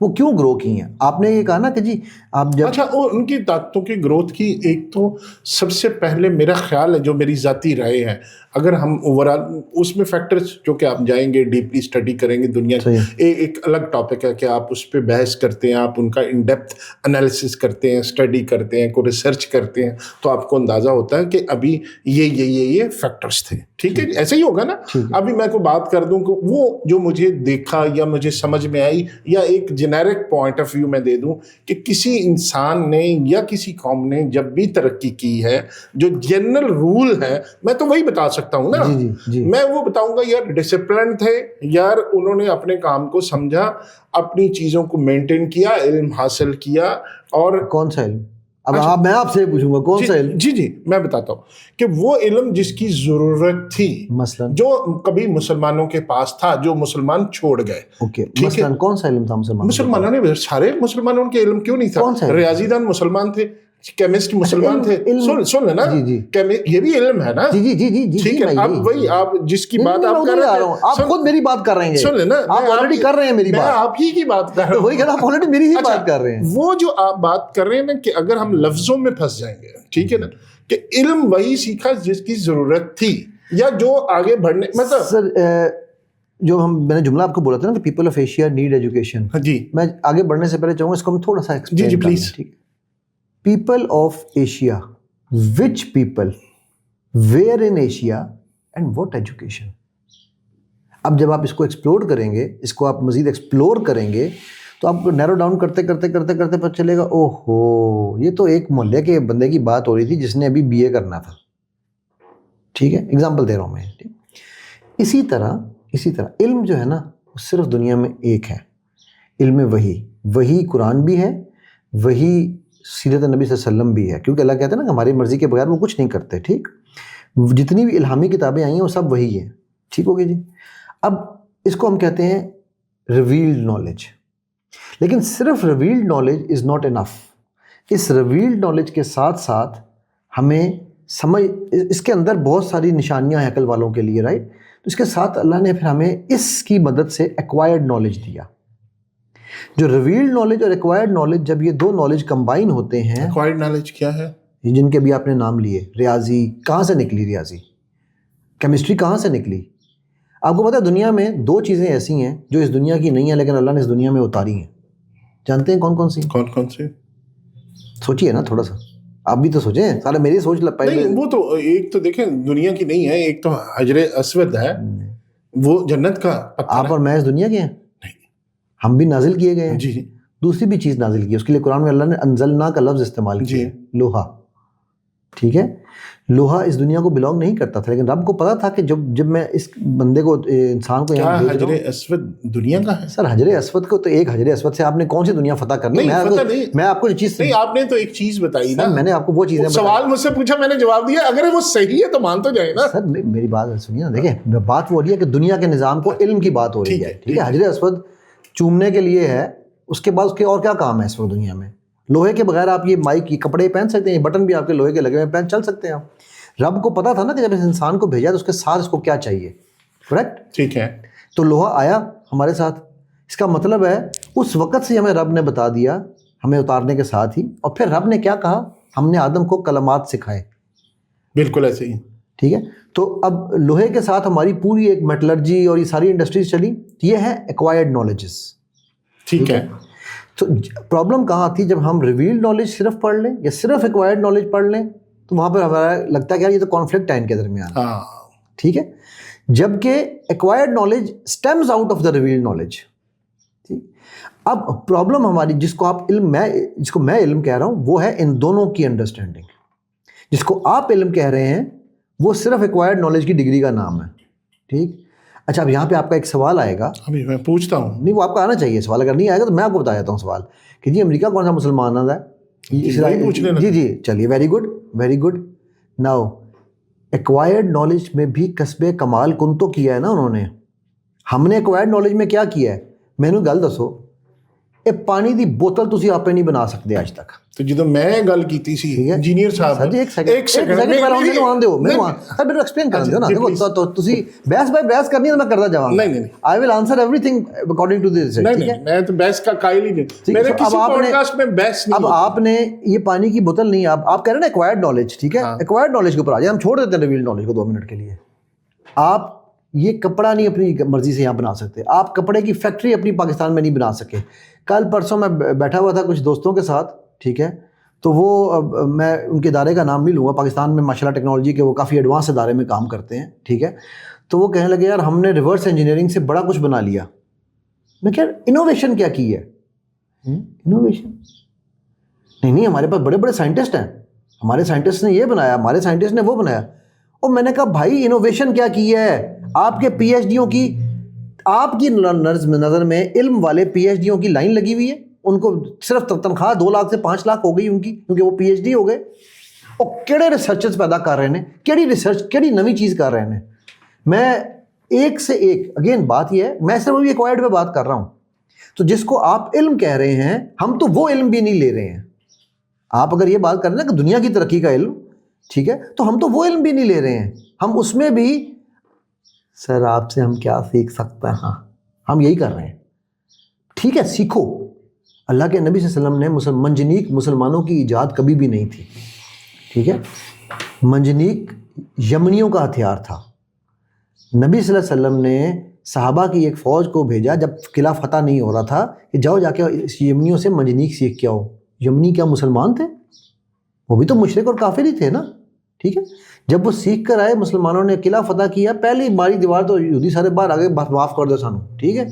وہ کیوں گرو کی ہیں؟ آپ نے یہ کہا نا کہ جی آپ جب, اچھا ان کی طاقتوں کی گروتھ کی ایک تو سب سے پہلے میرا خیال ہے, جو میری ذاتی رائے ہے, اگر ہم اوورال اس میں فیکٹرز جو کہ آپ جائیں گے ڈیپلی اسٹڈی کریں گے دنیا کی, ایک الگ ٹاپک ہے کہ آپ اس پہ بحث کرتے ہیں, آپ ان کا ان ڈیپتھ انالیسس کرتے ہیں, اسٹڈی کرتے ہیں, کو ریسرچ کرتے ہیں, تو آپ کو اندازہ ہوتا ہے کہ ابھی یہ فیکٹرز تھے. ٹھیک ہے, ایسے ہی ہوگا نا. ابھی میں کو بات کر دوں کہ وہ جو مجھے دیکھا یا مجھے سمجھ میں آئی, یا ایک جنیرک پوائنٹ آف ویو میں دے دوں کہ کسی انسان نے یا کسی قوم نے جب بھی ترقی کی ہے, جو جنرل رول ہے میں تو وہی بتا سکتا ہوں نا. میں وہ بتاؤں گا یار ڈسپلن تھے, یار انہوں نے اپنے کام کو سمجھا, اپنی چیزوں کو مینٹین کیا, علم حاصل کیا. اور کون سا علم؟ اب میں آپ سے پوچھوں گا کون سا علم؟ جی میں بتاتا ہوں کہ وہ علم جس کی ضرورت تھی, مثلا جو کبھی مسلمانوں کے پاس تھا, جو مسلمان چھوڑ گئے. مثلا کون سا علم تھا مسلمانوں نے؟ سارے مسلمانوں کے علم کیوں نہیں تھا؟ ریاضی دان مسلمان تھے, کیمسٹ مسلمان تھے. سن لینا, یہ بھی علم ہے نا. جی ٹھیک ہے. اب وہی آپ جس کی بات آپ کر رہے ہیں, آپ خود میری بات کر رہے ہیں. سن لینا, آپ آلریڈی کر رہے ہیں میری بات, میں آپ ہی کی بات کر رہا ہوں. وہی کہنا, آپ آلریڈی میری ہی بات کر رہے ہیں. وہ جو آپ بات کر رہے ہیں نا کہ اگر ہم لفظوں میں پھنس جائیں گے, ٹھیک ہے نا, کہ علم وہی سیکھا جس کی ضرورت تھی, یا جو آگے بڑھنے, مطلب سر جو میں نے جملہ آپ کو بولا تھا نا کہ people of Asia need education, میں آگے بڑھنے سے پہلے چاہوں گا اس کو ہم تھوڑا سا ایکسپلین کریں. Please. People of Asia, which people, where in Asia and what education. اب جب آپ اس کو ایکسپلور کریں گے, اس کو آپ مزید ایکسپلور کریں گے, تو آپ نیرو ڈاؤن کرتے کرتے کرتے کرتے پتہ چلے گا اوہ ہو یہ تو ایک محلے کے بندے کی بات ہو رہی تھی جس نے ابھی BA کرنا تھا. ٹھیک ہے, ایگزامپل دے رہا ہوں میں. اسی طرح علم جو ہے نا وہ صرف دنیا میں ایک ہے, علم وہی قرآن بھی ہے, وہی سیرت نبی صلی اللہ علیہ وسلم بھی ہے, کیونکہ اللہ کہتے ہیں نا کہ ہماری مرضی کے بغیر وہ کچھ نہیں کرتے. ٹھیک, جتنی بھی الہامی کتابیں آئی ہیں وہ سب وہی ہیں. ٹھیک ہو گئی جی. اب اس کو ہم کہتے ہیں ریویلڈ نالج. لیکن صرف revealed knowledge is not enough. اس ریویلڈ نالج کے ساتھ ساتھ ہمیں سمجھ, اس کے اندر بہت ساری نشانیاں ہیں عقل والوں کے لیے, رائٹ. تو اس کے ساتھ اللہ نے پھر ہمیں اس کی مدد سے ایکوائرڈ نالج دیا. جو ریویلڈ نالج اور ایکوائرڈ نالج, جب یہ دو نالج کمبائن ہوتے ہیں. ایکوائرڈ نالج کیا ہے؟ جن کے بھی آپ نے نام لیے. ریاضی کہاں سے نکلی, ریاضی کیمسٹری کہاں سے نکلی؟ آپ کو پتہ ہے دنیا میں دو چیزیں ایسی ہیں جو اس دنیا کی نہیں ہیں لیکن اللہ نے اس دنیا میں اتاری ہیں. جانتے ہیں کون کون سی؟ کون سی؟ سوچیے نا تھوڑا سا, آپ بھی تو سوچیں. سارا میری سوچ پہلے. وہ تو ایک تو دیکھیں دنیا کی نہیں ہے, ایک تو حجر اسود ہے, وہ جنت کا پتھر. آپ اور میں اس دنیا کے ہیں؟ ہم بھی نازل کیے گئے ہیں. جی. دوسری بھی چیز نازل کی, اس کے لیے قرآن میں اللہ نے انزلنا کا لفظ استعمال کیا, لوہا. ٹھیک ہے, لوہا اس دنیا کو بلونگ نہیں کرتا تھا, لیکن رب کو پتا تھا کہ جب میں اس بندے کو, انسان کو یہاں حجر اسود دنیا کا ہے. سر حجر اسود کو تو ایک حجر اسود سے آپ نے کون سی دنیا فتح کرنی؟ میں آپ کو چیز نہیں, آپ نے تو ایک چیز بتائی نا, میں نے آپ کو وہ چیزیں سوال مجھ سے پوچھا, میں نے جواب دیا, اگر وہ صحیح ہے تو مان تو جائے نا. سر میری بات سنیے نا, دیکھیں بات وہ ہو رہی ہے کہ دنیا کے نظام کو علم کی بات ہو رہی ہے. ٹھیک ہے, حجر اسود چومنے کے لیے ہے, اس کے بعد اس کے اور کیا کام ہے اس وقت دنیا میں؟ لوہے کے بغیر آپ یہ مائک کی کپڑے پہن سکتے ہیں, یہ بٹن بھی آپ کے لوہے کے لگے ہوئے پہن چل سکتے ہیں آپ. رب کو پتا تھا نا کہ جب اس انسان کو بھیجا تو اس کے ساتھ اس کو کیا چاہیے, کریکٹ؟ ٹھیک ہے. تو لوہا آیا ہمارے ساتھ, اس کا مطلب ہے اس وقت سے ہمیں رب نے بتا دیا, ہمیں اتارنے کے ساتھ ہی. اور پھر رب نے کیا کہا, ہم نے آدم کو کلمات سکھائے. بالکل ایسے ہی. ٹھیک ہے, تو اب لوہے کے ساتھ ہماری پوری ایک میٹلرجی اور یہ ساری انڈسٹریز چلی. یہ ہے ایکوائرڈ نالجز. ٹھیک ہے. تو پرابلم کہاں آتی ہے جب ہم ریویلڈ نالج صرف پڑھ لیں یا صرف ایکوائرڈ نالج پڑھ لیں, تو وہاں پر ہمارا لگتا ہے کہ یار یہ تو کانفلکٹ ہے ان کے درمیان. ٹھیک ہے, جبکہ acquired knowledge stems out of the revealed knowledge. اب پرابلم ہماری جس کو میں علم کہہ رہا ہوں وہ ہے ان دونوں کی انڈرسٹینڈنگ. جس کو آپ علم کہہ رہے ہیں وہ صرف ایکوائرڈ نالج کی ڈگری کا نام ہے. ٹھیک, اچھا اب یہاں پہ آپ کا ایک سوال آئے گا, ابھی میں پوچھتا ہوں. نہیں وہ آپ کا آنا چاہیے سوال, اگر نہیں آئے گا تو میں آپ کو بتا دیتا ہوں سوال کہ جی امریکہ کون سا مسلمان ہے؟ جی چلیے, very good. Now acquired knowledge میں بھی کسب کمال کن تو کیا ہے نا انہوں نے. ہم نے ایکوائرڈ نالج میں کیا کیا ہے؟ مینوں گل دسو, اے پانی دی بوتل تسی آپ نہیں بنا سکتے آج تک. تو جدوں میں گل کیتی سی انجینئر صاحب, سر جی ایک سیکنڈ میں آن دیو, میں سر میرے ایکسپلین کر دیو نا. دیکھو تو تسی بحث بائی بحث کرنی ہے تو میں کردا جاواں. نہیں I will answer everything according to this. نہیں, میں تو بحث کا قائل ہی نہیں, میں نے کسی پوڈ کاسٹ میں بحث نہیں. اب آپ نے یہ پانی کی بوتل نہیں, آپ کہہ رہے ہیں نا ایکوائرڈ نالج. ٹھیک ہے, ایکوائرڈ نالج کے اوپر آ جائیں, ہم چھوڑ دیتے ہیں ریویلڈ نالج کو 2 منٹ کے لیے. آپ یہ کپڑا نہیں اپنی مرضی سے یہاں بنا سکتے, آپ کپڑے کی فیکٹری اپنی پاکستان میں نہیں بنا سکے. کل پرسوں میں بیٹھا ہوا تھا کچھ دوستوں کے ساتھ, ٹھیک ہے, تو وہ میں ان کے ادارے کا نام نہیں لوں گا, پاکستان میں ماشاء اللہ ٹیکنالوجی کے وہ کافی ایڈوانس ادارے میں کام کرتے ہیں. ٹھیک ہے, تو وہ کہنے لگے یار ہم نے ریورس انجینئرنگ سے بڑا کچھ بنا لیا. میں کہا انوویشن کیا کی ہے؟ انوویشن نہیں, ہمارے پاس بڑے بڑے سائنٹسٹ ہیں, ہمارے سائنٹسٹ نے یہ بنایا, ہمارے سائنٹسٹ نے وہ بنایا. اور میں نے کہا بھائی انوویشن کیا کی ہے؟ آپ کے پی ایچ ڈیوں کی, آپ کی نظر میں علم والے پی ایچ ڈیوں کی لائن لگی ہوئی ہے, ان کو صرف تنخواہ 2 لاکھ سے 5 لاکھ ہو گئی ان کی, کیونکہ وہ پی ایچ ڈی ہو گئے. اور کیڑے ریسرچرز پیدا کر رہے ہیں, کیڑی ریسرچ, کیڑی نئی چیز کر رہے ہیں. میں ایک سے ایک, اگین بات یہ ہے میں صرف ایکوائرڈ پہ بات کر رہا ہوں. تو جس کو آپ علم کہہ رہے ہیں, ہم تو وہ علم بھی نہیں لے رہے ہیں. آپ اگر یہ بات کر رہے ہیں کہ دنیا کی ترقی کا علم, ٹھیک ہے, تو ہم تو وہ علم بھی نہیں لے رہے ہیں. ہم اس میں بھی, سر آپ سے ہم کیا سیکھ سکتے ہیں, ہم یہی کر رہے ہیں. ٹھیک ہے, سیکھو. اللہ کے نبی صلی اللہ علیہ وسلم نے منجنیق مسلمانوں کی ایجاد کبھی بھی نہیں تھی. ٹھیک ہے, منجنیق یمنیوں کا ہتھیار تھا. نبی صلی اللہ علیہ وسلم نے صحابہ کی ایک فوج کو بھیجا جب قلعہ فتح نہیں ہو رہا تھا کہ جاؤ جا کے یمنیوں سے منجنیق سیکھ کے آؤ. یمنی کیا مسلمان تھے؟ وہ بھی تو مشرک اور کافر ہی تھے نا. ٹھیک ہے, جب وہ سیکھ کر آئے, مسلمانوں نے قلعہ فتح کیا, پہلی ماری دیوار تو یہودی سارے باہر آگے, معاف کر دو سانو. ٹھیک ہے,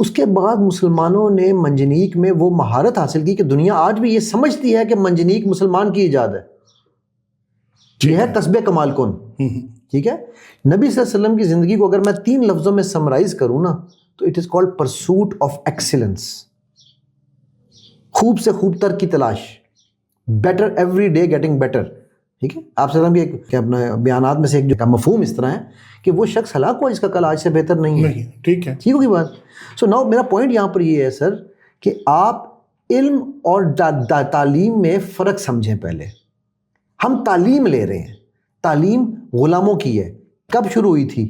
اس کے بعد مسلمانوں نے منجنیق میں وہ مہارت حاصل کی کہ دنیا آج بھی یہ سمجھتی ہے کہ منجنیق مسلمان کی ایجاد ہے. یہ ہے تسبیح کمال کن. ٹھیک ہے. نبی صلی اللہ علیہ وسلم کی زندگی کو اگر میں 3 لفظوں میں سمرائز کروں نا تو it is called pursuit of excellence. خوب سے خوب تر کی تلاش, better every day getting better. ٹھیک ہے. آپ صلی اللہ علیہ وسلم کے اپنے بیانات میں سے ایک جو مفہوم اس طرح ہے کہ وہ شخص ہلاک ہوا جس کا کل آج سے بہتر نہیں ہے. ٹھیک ہے, ٹھیک ہوگی بات. سو ناؤ میرا پوائنٹ یہاں پر یہ ہے سر کہ آپ علم اور تعلیم میں فرق سمجھیں. پہلے ہم تعلیم لے رہے ہیں, تعلیم غلاموں کی ہے. کب شروع ہوئی تھی؟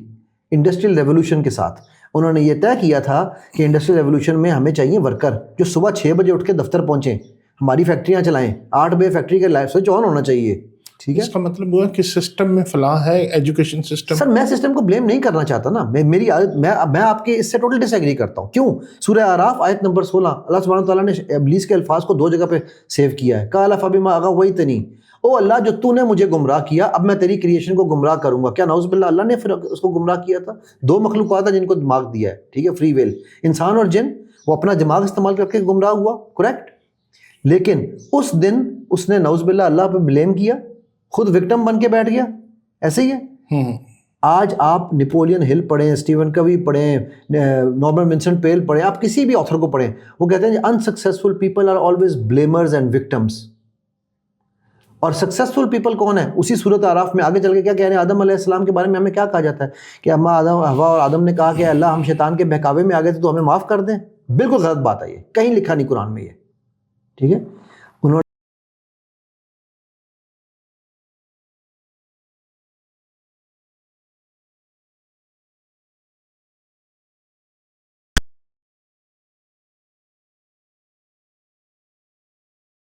انڈسٹریل ریولوشن کے ساتھ. انہوں نے یہ طے کیا تھا کہ انڈسٹریل ریولوشن میں ہمیں چاہیے ورکر جو صبح 6 بجے اٹھ کے دفتر پہنچیں, ہماری فیکٹریاں چلائیں, 8 بجے فیکٹری کا لائف سوئچ آن ہونا چاہیے. ٹھیک ہے. اس کا مطلب ہوا کہ سسٹم میں فلاں ہے, ایجوکیشن سسٹم. سر میں سسٹم کو بلیم نہیں کرنا چاہتا نا, میری عادت, میں آپ کے اس سے ٹوٹل ڈس ایگری کرتا ہوں. کیوں؟ سورہ اعراف آیت نمبر 16 اللہ سبحانہ وتعالیٰ نے ابلیس کے الفاظ کو 2 جگہ پہ سیو کیا ہے. قال فبما اغویتنی, او اللہ جو تو نے مجھے گمراہ کیا اب میں تیری کریشن کو گمراہ کروں گا. کیا نعوذ باللہ اللہ نے پھر اس کو گمراہ کیا تھا؟ 2 مخلوقات ہیں جن کو دماغ دیا ہے. ٹھیک ہے, فری ویل. انسان اور جن, وہ اپنا دماغ استعمال کر کے گمراہ ہوا, کریکٹ. لیکن اس دن اس نے نعوذ باللہ اللہ پہ بلیم کیا, خود وکٹم بن کے بیٹھ گیا. ایسے ہی ہے. آج آپ نیپولین ہل پڑھیں, اسٹیون کوی پڑھیں, نارمن ونسنٹ پیل پڑھیں, آپ کسی بھی آتھر کو پڑھیں, وہ کہتے ہیں unsuccessful people are always blamers and victims. اور سکسیسفل پیپل کون ہے؟ اسی صورت اعراف میں آگے چل کے کیا کہہ رہے ہیں؟ آدم علیہ السلام کے بارے میں ہمیں کیا کہا جاتا ہے کہ اما آدم ہوا اور آدم نے کہا کہ اللہ ہم شیطان کے بہکاوے میں آ گئے تھے تو ہمیں معاف کر دیں. بالکل غلط بات ہے, یہ کہیں لکھا نہیں قرآن میں یہ. ٹھیک ہے.